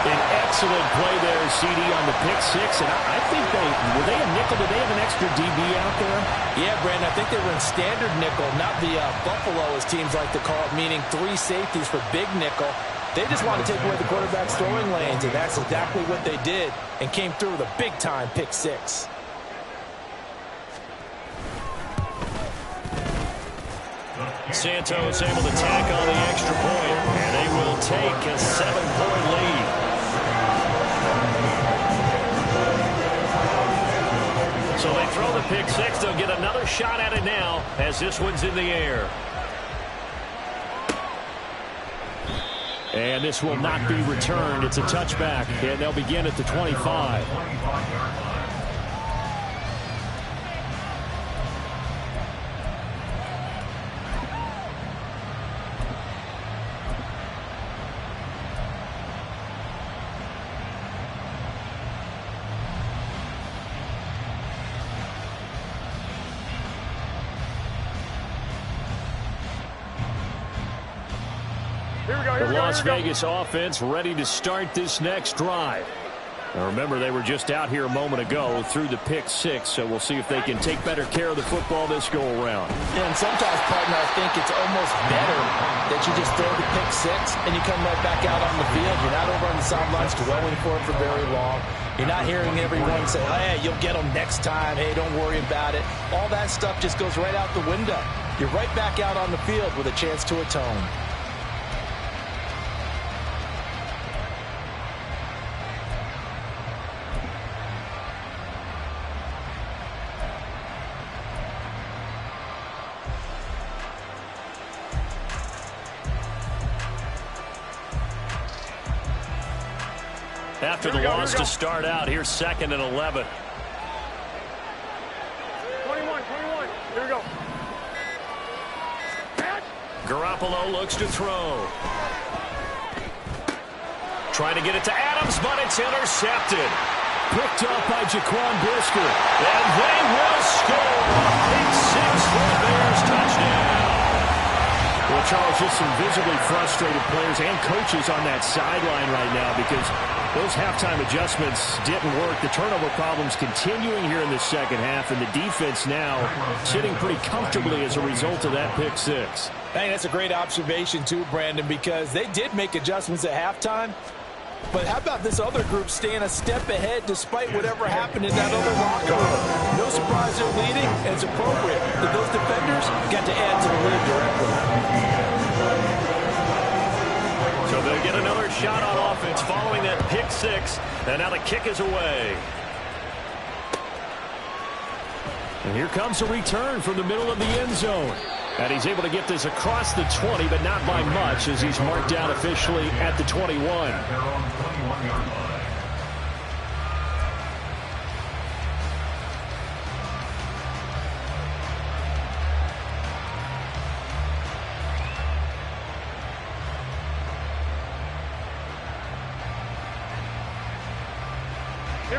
An excellent play there, CD, on the pick 6. And I think were they a nickel? Did they have an extra DB out there? Yeah, Brandon, I think they were in standard nickel, not the Buffalo, as teams like to call it, meaning 3 safeties for big nickel. They just want to take away the quarterback's throwing lanes, and that's exactly what they did, and came through with a big-time pick 6. Santos able to tack on the extra point, and they will take a 7-point lead. So they throw the pick 6. They'll get another shot at it now as this one's in the air. And this will not be returned. It's a touchback, and they'll begin at the 25. The Las Vegas offense ready to start this next drive. Now remember, they were just out here a moment ago through the pick 6, so we'll see if they can take better care of the football this go around. Yeah, and sometimes, partner, I think it's almost better that you just throw the pick 6 and you come right back out on the field. You're not over on the sidelines dwelling for it for very long. You're not hearing everyone say, hey, you'll get them next time. Hey, don't worry about it. All that stuff just goes right out the window. You're right back out on the field with a chance to atone. After the loss to start out, here's 2nd and 11. 21. Here we go. Garoppolo looks to throw. Trying to get it to Adams, but it's intercepted. Picked up by Jaquan Brisker. And they will score. Pick 6 for the Bears, touchdown. Well, Charles, just some visibly frustrated players and coaches on that sideline right now because those halftime adjustments didn't work. The turnover problems continuing here in the second half, and the defense now sitting pretty comfortably as a result of that pick 6. Hey, that's a great observation too, Brandon, because they did make adjustments at halftime. But how about this other group staying a step ahead despite whatever happened in that other locker room? No surprise they're leading, and it's appropriate that those defenders got to add to the lead directly. So they'll get another shot on offense following that pick 6, and now the kick is away. And here comes a return from the middle of the end zone. And he's able to get this across the 20, but not by much, as he's marked down officially at the 21. At their own 21-yard line.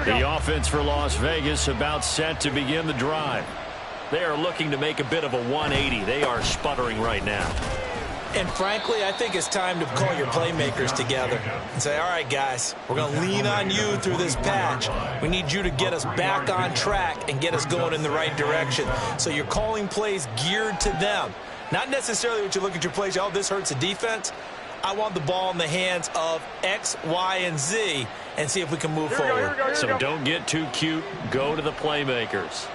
The offense for Las Vegas about set to begin the drive. They are looking to make a bit of a 180. They are sputtering right now. And frankly, I think it's time to call your playmakers together and say, all right, guys, we're going to lean on you through this patch. We need you to get us back on track and get us going in the right direction. So you're calling plays geared to them. Not necessarily what you look at your plays, oh, this hurts the defense. I want the ball in the hands of X, Y, and Z and see if we can move forward. So don't get too cute. Go to the playmakers.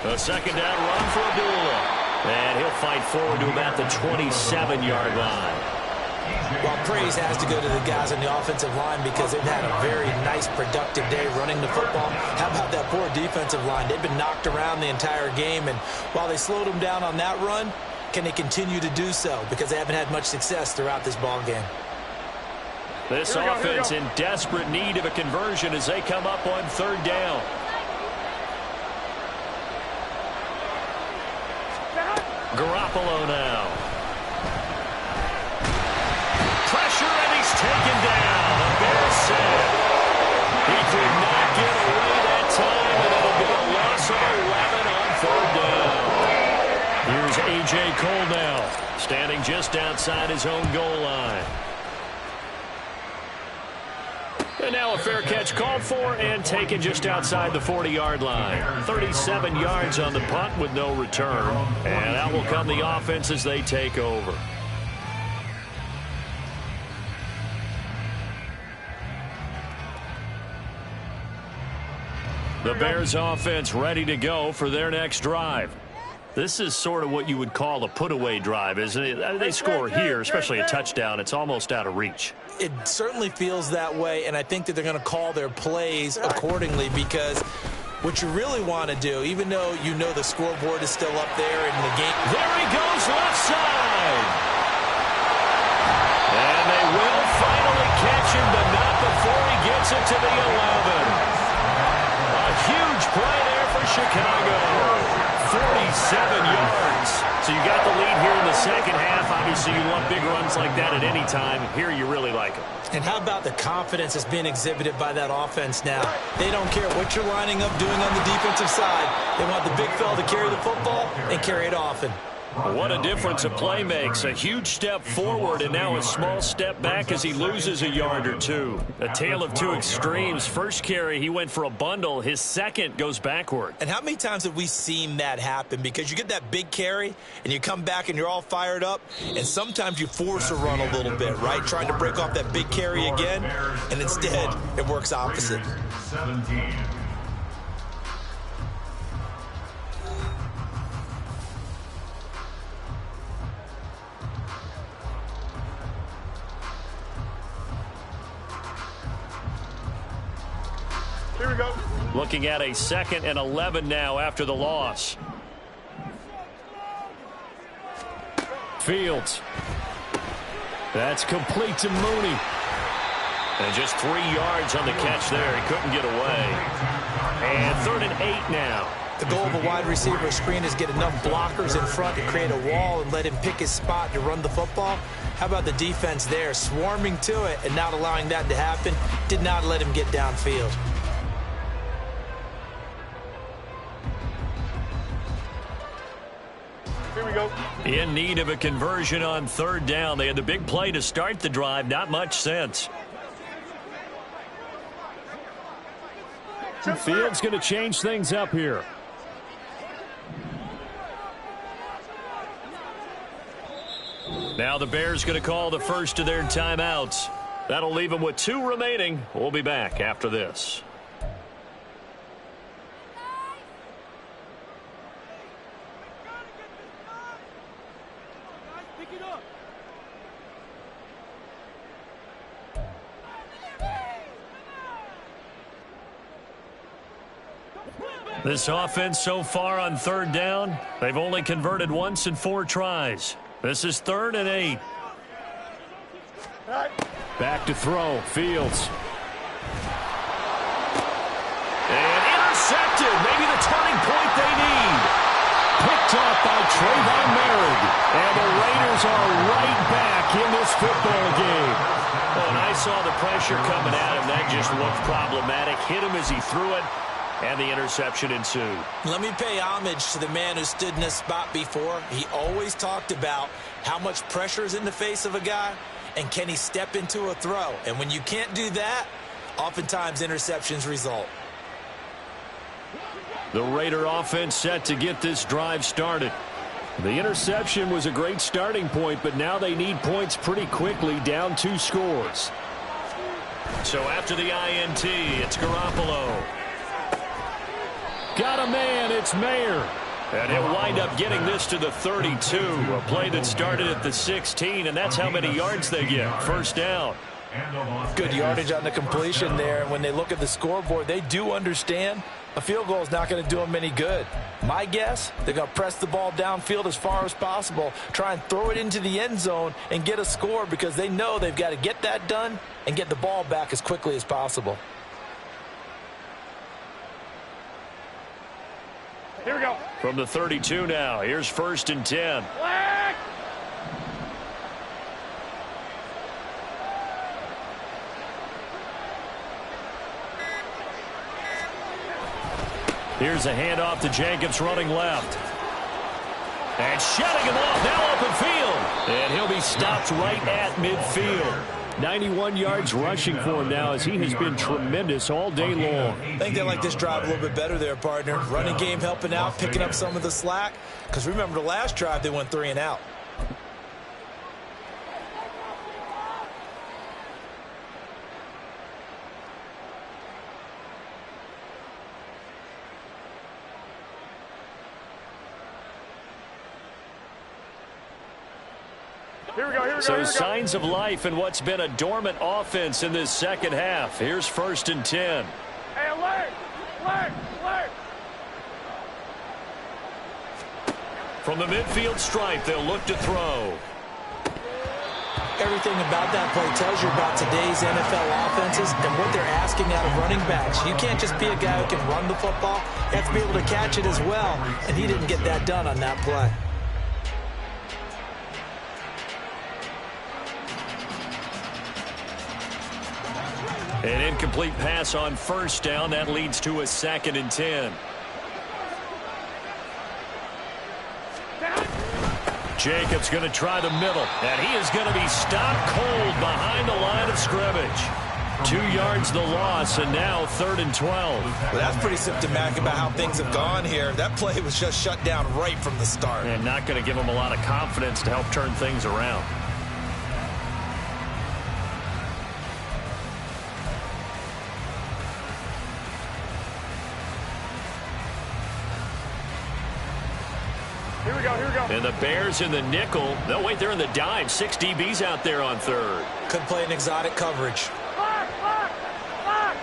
A second down run for Abdullah. And he'll fight forward to about the 27-yard line. Well, praise has to go to the guys on the offensive line because they've had a very nice, productive day running the football. How about that poor defensive line? They've been knocked around the entire game, and while they slowed them down on that run, can they continue to do so? Because they haven't had much success throughout this ball game. This offense in desperate need of a conversion as they come up on third down. Garoppolo now. Pressure, and he's taken down. The Bears said he could not get away that time, and it'll be a loss of 11 on 4th down. Here's A.J. Cole now, standing just outside his own goal line. And now a fair catch called for and taken just outside the 40-yard line. 37 yards on the punt with no return. And out will come the offense as they take over. The Bears offense ready to go for their next drive. This is sort of what you would call a put-away drive, isn't it? They score here, especially a touchdown. It's almost out of reach. It certainly feels that way, and I think that they're going to call their plays accordingly because what you really want to do, even though you know the scoreboard is still up there in the game. There he goes, left side. And they will finally catch him, but not before he gets it to the 11. A huge play there for Chicago. 47 yards. So you got the lead here in the second half. Obviously, you want big runs like that at any time. Here, you really like them. And how about the confidence that's being exhibited by that offense now? They don't care what you're lining up doing on the defensive side. They want the big fella to carry the football and carry it often. What a difference a play makes. A huge step forward and now a small step back as he loses a yard or two. A tale of two extremes. First carry, he went for a bundle. His second goes backward. And how many times have we seen that happen? Because you get that big carry and you come back and you're all fired up, and sometimes you force a run a little bit, right? Trying to break off that big carry again, and instead it works opposite. 17. Here we go. Looking at a 2nd and 11 now after the loss. Fields. That's complete to Mooney. And just 3 yards on the catch there. He couldn't get away. And 3rd and 8 now. The goal of a wide receiver screen is get enough blockers in front to create a wall and let him pick his spot to run the football. How about the defense there, swarming to it and not allowing that to happen? Did not let him get downfield. Here we go. In need of a conversion on 3rd down. They had the big play to start the drive. Not much sense. Fields going to change things up here. Now the Bears going to call the first of their timeouts. That'll leave them with 2 remaining. We'll be back after this. This offense so far on third down, they've only converted once in 4 tries. This is 3rd and 8. Back to throw. Fields. And intercepted. Maybe the turning point they need. Picked off by Trayvon Merritt. And the Raiders are right back in this football game. Oh, and I saw the pressure coming at him. That just looked problematic. Hit him as he threw it, and the interception ensued. Let me pay homage to the man who stood in this spot before. He always talked about how much pressure is in the face of a guy, and can he step into a throw. And when you can't do that, oftentimes interceptions result. The Raider offense set to get this drive started. The interception was a great starting point, but now they need points pretty quickly, down 2 scores. So after the INT, it's Garoppolo. Got a man, it's Mayer. And he'll wind up getting this to the 32, a play that started at the 16, and that's how many yards they get. First down. Good yardage on the completion there. And when they look at the scoreboard, they do understand a field goal is not going to do them any good. My guess, they're going to press the ball downfield as far as possible, try and throw it into the end zone and get a score, because they know they've got to get that done and get the ball back as quickly as possible. Here we go. From the 32 now, here's 1st and 10. Flag! Here's a handoff to Jacobs running left. And shutting him off, now open field. And he'll be stopped right at midfield. 91 yards rushing for him now, as he has been tremendous all day long. I think they like this drive a little bit better there, partner. Running game helping out, picking up some of the slack. Because remember, the last drive they went 3 and out. Here we go, here we go, So here we go. signs of life in what's been a dormant offense in this second half. Here's 1st and 10. Hey, leg! Leg! Leg! From the midfield stripe, they'll look to throw. Everything about that play tells you about today's NFL offenses and what they're asking out of running backs. You can't just be a guy who can run the football. You have to be able to catch it as well, and he didn't get that done on that play. An incomplete pass on 1st down. That leads to a 2nd and 10. Jacobs going to try the middle, and he is going to be stopped cold behind the line of scrimmage. 2 yards the loss, and now 3rd and 12. Well, that's pretty symptomatic about how things have gone here. That play was just shut down right from the start. And not going to give him a lot of confidence to help turn things around. Here we go, here we go. And the Bears in the nickel. No, wait, they're in the dime. 6 DBs out there on 3rd. Could play an exotic coverage. Flag! Flag! Flag!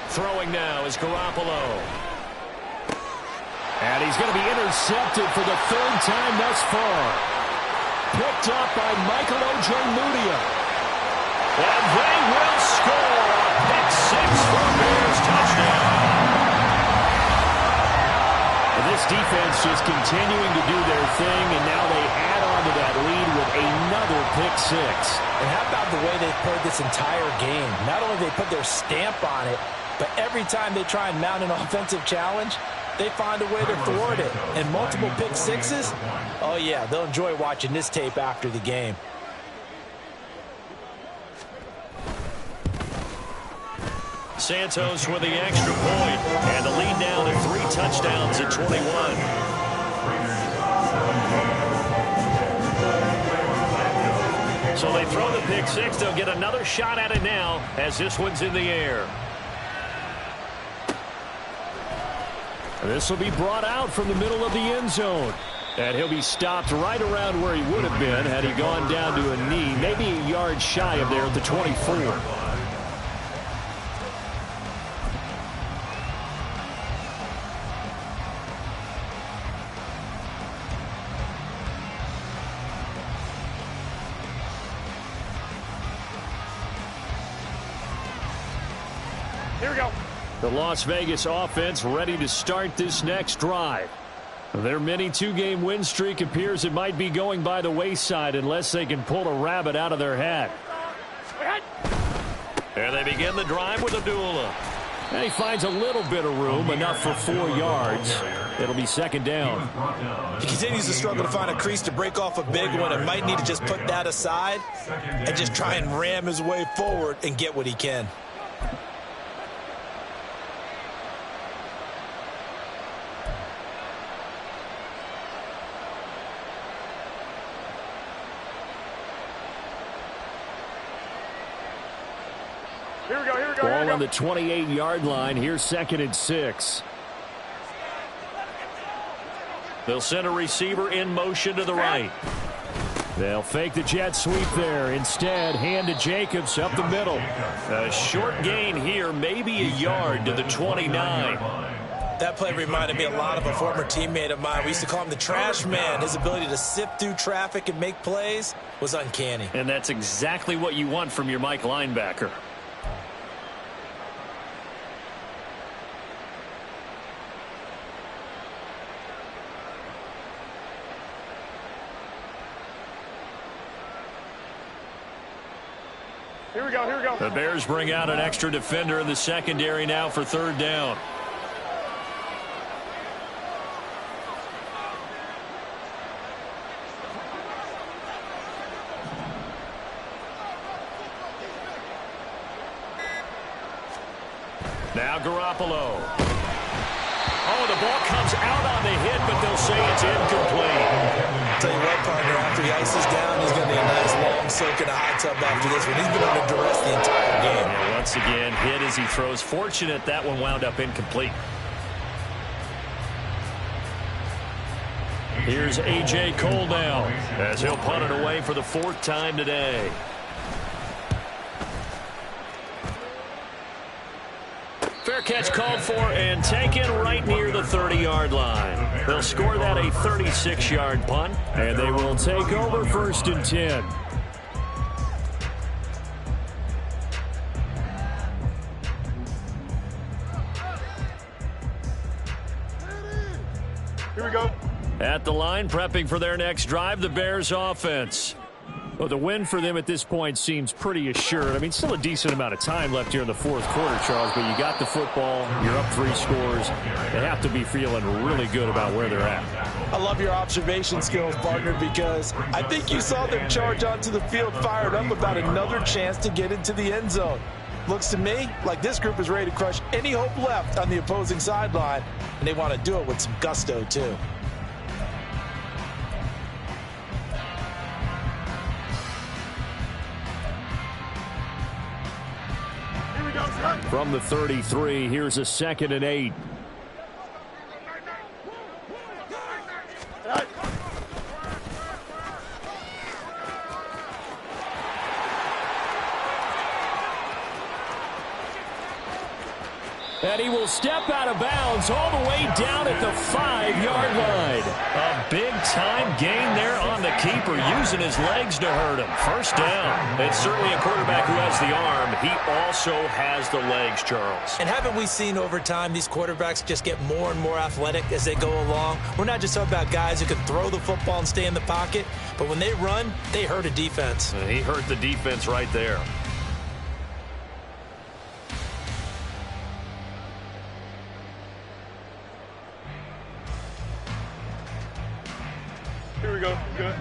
Throwing now is Garoppolo. And he's going to be intercepted for the 3rd time thus far. Picked up by Michael Ojemudia. And they will score. Pick 6 for Bears touchdown. This defense just continuing to do their thing, and now they add on to that lead with another pick 6. And how about the way they've played this entire game? Not only they put their stamp on it, but every time they try and mount an offensive challenge, they find a way to thwart it. And multiple pick 6s, oh yeah, they'll enjoy watching this tape after the game. Santos with the extra point, and the lead down to 3 touchdowns at 21. So they throw the pick 6. They'll get another shot at it now as this one's in the air. This will be brought out from the middle of the end zone. And he'll be stopped right around where he would have been had he gone down to a knee, maybe a yard shy of there at the 24. Here we go. The Las Vegas offense ready to start this next drive. Their mini two-game win streak appears it might be going by the wayside unless they can pull a rabbit out of their hat. And they begin the drive with Abdullah. And he finds a little bit of room, enough for 4 yards. It'll be second down. He continues to struggle to find a crease to break off a big one and might need to just put that aside and just try and ram his way forward and get what he can. Here we go, here we go, Ball here we go. on the 28-yard line. Here's 2nd and 6. They'll send a receiver in motion to the right. They'll fake the jet sweep there. Instead, hand to Jacobs up the middle. A short gain here, maybe a yard to the 29. That play reminded me a lot of a former teammate of mine. We used to call him the trash man. His ability to sift through traffic and make plays was uncanny. And that's exactly what you want from your Mike linebacker. Here we go, here we go. The Bears bring out an extra defender in the secondary now for 3rd down. Now Garoppolo. Oh, the ball comes out on the hit, but they'll say it's incomplete. Tell you what, partner, after he ices down, he's going to need a nice long soak in a hot tub after this one. He's been under duress the entire game. And once again, hit as he throws. Fortunate that one wound up incomplete. Here's A.J. Cole now as he'll punt it away for the 4th time today. Fair catch called for and taken right near the 30-yard line. They'll score that a 36-yard punt. And they will take over 1st and 10. Here we go. At the line, prepping for their next drive, the Bears offense. Well, the win for them at this point seems pretty assured. I mean, still a decent amount of time left here in the 4th quarter, Charles, but you got the football, you're up 3 scores. They have to be feeling really good about where they're at. I love your observation skills, partner, because I think you saw them charge onto the field fired up about another chance to get into the end zone. Looks to me like this group is ready to crush any hope left on the opposing sideline, and they want to do it with some gusto, too. From the 33, here's a 2nd and 8. And he will step out of bounds all the way down at the 5-yard line. A big-time gain there on the keeper, using his legs to hurt him. 1st down. It's certainly a quarterback who has the arm. He also has the legs, Charles. And haven't we seen over time these quarterbacks just get more and more athletic as they go along? We're not just talking about guys who can throw the football and stay in the pocket, but when they run, they hurt a defense. And he hurt the defense right there. Here we go. Good.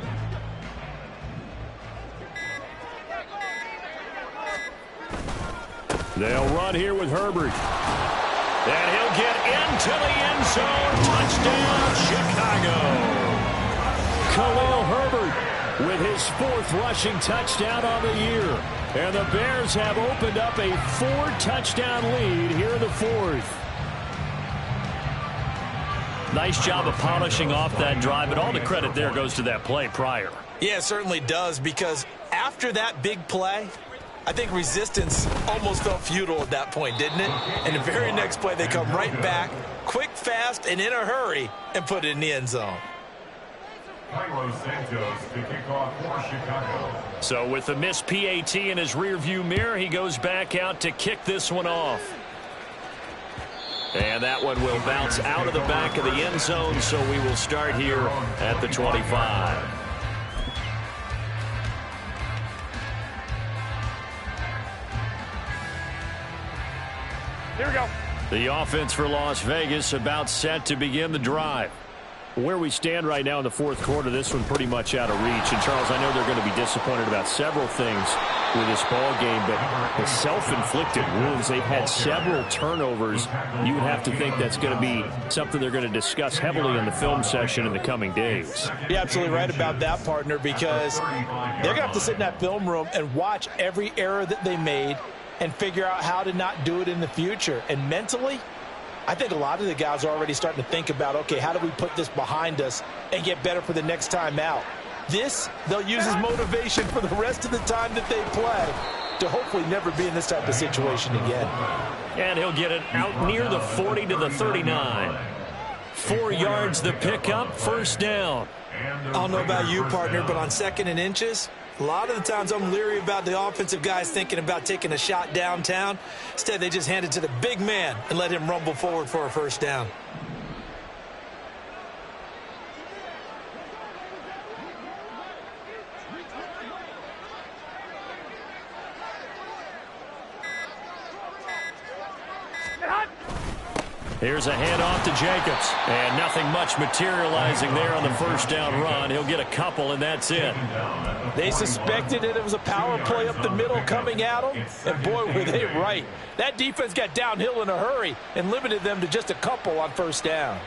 They'll run here with Herbert. And he'll get into the end zone. Touchdown, Chicago. Khalil Herbert with his 4th rushing touchdown on the year. And the Bears have opened up a 4-touchdown lead here in the 4th. Nice job of polishing off that drive, but all the credit there goes to that play prior. Yeah, it certainly does, because after that big play, I think resistance almost felt futile at that point, didn't it? And the very next play, they come right back, quick, fast, and in a hurry, and put it in the end zone. Carlos Santos to kick off for Chicago. So with the missed PAT in his rearview mirror, he goes back out to kick this one off. And that one will bounce out of the back of the end zone, so we will start here at the 25. Here we go. The offense for Las Vegas about set to begin the drive. Where we stand right now in the fourth quarter, this one pretty much out of reach. And, Charles, I know they're going to be disappointed about several things with this ball game, but the self-inflicted wounds, they've had several turnovers. You would have to think that's going to be something they're going to discuss heavily in the film session in the coming days. You're absolutely right about that, partner, because they're going to have to sit in that film room and watch every error that they made and figure out how to not do it in the future. And mentally, I think a lot of the guys are already starting to think about, okay, how do we put this behind us and get better for the next time out? This, they'll use as motivation for the rest of the time that they play to hopefully never be in this type of situation again. And he'll get it out near the 40 to the 39. 4 yards the pickup, first down. I don't know about you, partner, but on 2nd and inches, a lot of the times I'm leery about the offensive guys thinking about taking a shot downtown. Instead, they just hand it to the big man and let him rumble forward for a first down. Here's a handoff to Jacobs, and nothing much materializing there on the first down run. He'll get a couple, and that's it. They suspected that it was a power play up the middle coming at them, and boy, were they right. That defense got downhill in a hurry and limited them to just a couple on first down.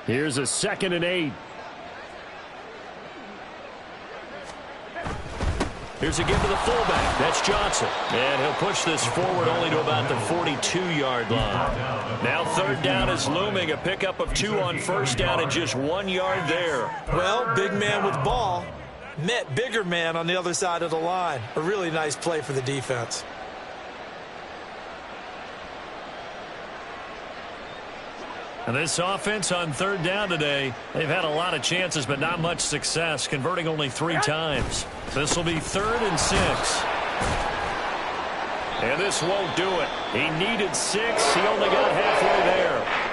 Here's a 2nd and 8. Here's a give to the fullback. That's Johnson. And he'll push this forward only to about the 42-yard line. Now 3rd down is looming. A pickup of 2 on first down and just 1 yard there. Well, big man with ball met bigger man on the other side of the line. A really nice play for the defense. And this offense on 3rd down today, they've had a lot of chances but not much success, converting only 3 times. This will be 3rd and 6. And this won't do it. He needed 6. He only got halfway there.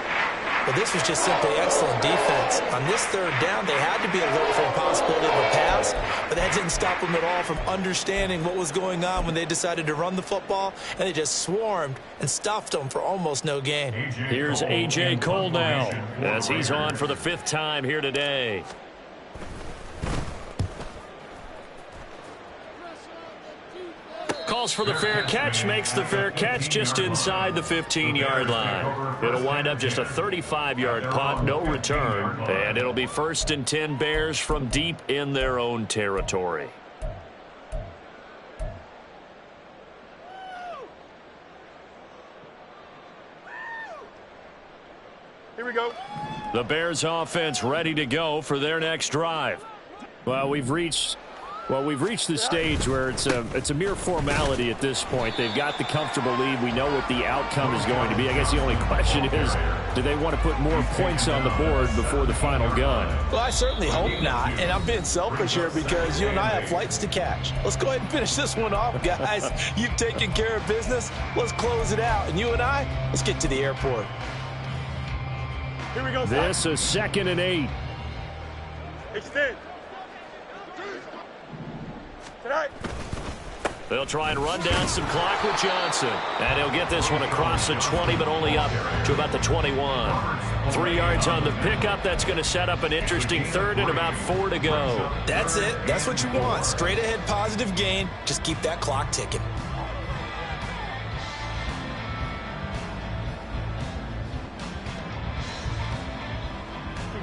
But this was just simply excellent defense. On this 3rd down, they had to be alert for the possibility of a pass, but that didn't stop them at all from understanding what was going on when they decided to run the football, and they just swarmed and stuffed them for almost no gain. Here's A.J. Cole now, as he's on for the 5th time here today. Calls for the fair catch, makes the fair catch just inside the 15-yard line. It'll wind up just a 35-yard punt, no return, and it'll be 1st and 10 Bears from deep in their own territory. Here we go. The Bears offense ready to go for their next drive. Well, we've reached the stage where it's a mere formality at this point. They've got the comfortable lead. We know what the outcome is going to be. I guess the only question is, do they want to put more points on the board before the final gun? Well, I certainly hope not, and I'm being selfish here because you and I have flights to catch. Let's go ahead and finish this one off, guys. You've taken care of business. Let's close it out, and you and I, let's get to the airport. Here we go. This is 2nd and 8. Extend. Tonight. They'll try and run down some clock with Johnson. And he'll get this one across the 20, but only up to about the 21. 3 yards on the pickup. That's going to set up an interesting 3rd and about 4 to go. That's it. That's what you want. Straight ahead positive gain. Just keep that clock ticking.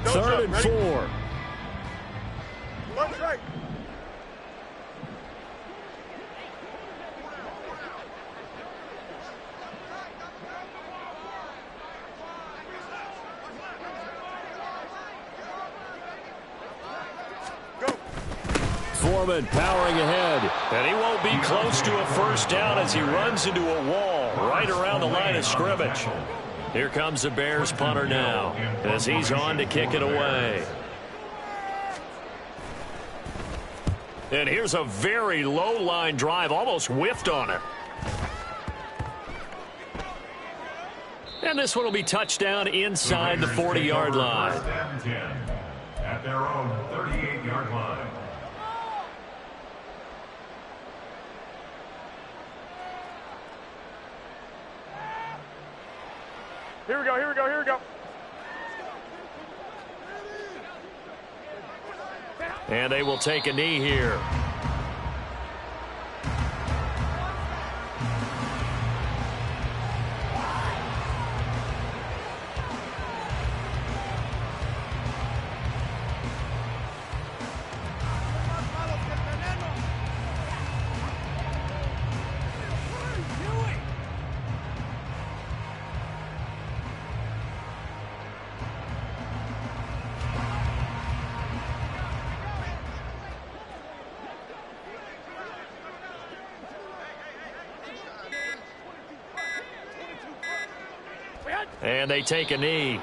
Third and 4. One strike. Foreman powering ahead. And he won't be close to a first down as he runs into a wall right around the line of scrimmage. Here comes the Bears punter now as he's on to kick it away. And here's a very low line drive, almost whiffed on it. And this one will be touchdown inside the 40-yard line. First and 10 at their own 38-yard line. Here we go, here we go, here we go. And they will take a knee here. And they take a knee.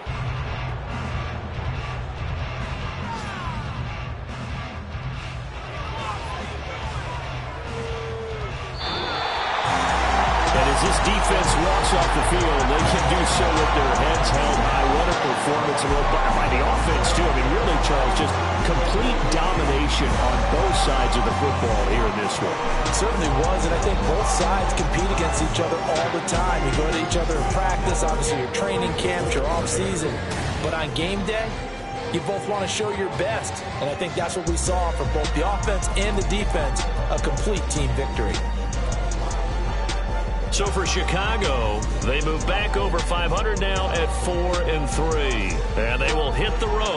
And as this defense walks off the field, they can do so with their heads held high. What a performance by the offense, too. I mean, really, Charles, just complete domination on both sides of the football here in this one. It certainly was, and I think both sides compete against each other all the time. You go to each other in practice, obviously your training camps, your off-season. But on game day, you both want to show your best. And I think that's what we saw from both the offense and the defense, a complete team victory. So for Chicago, they move back over 500 now at 4-3. And they will hit the road.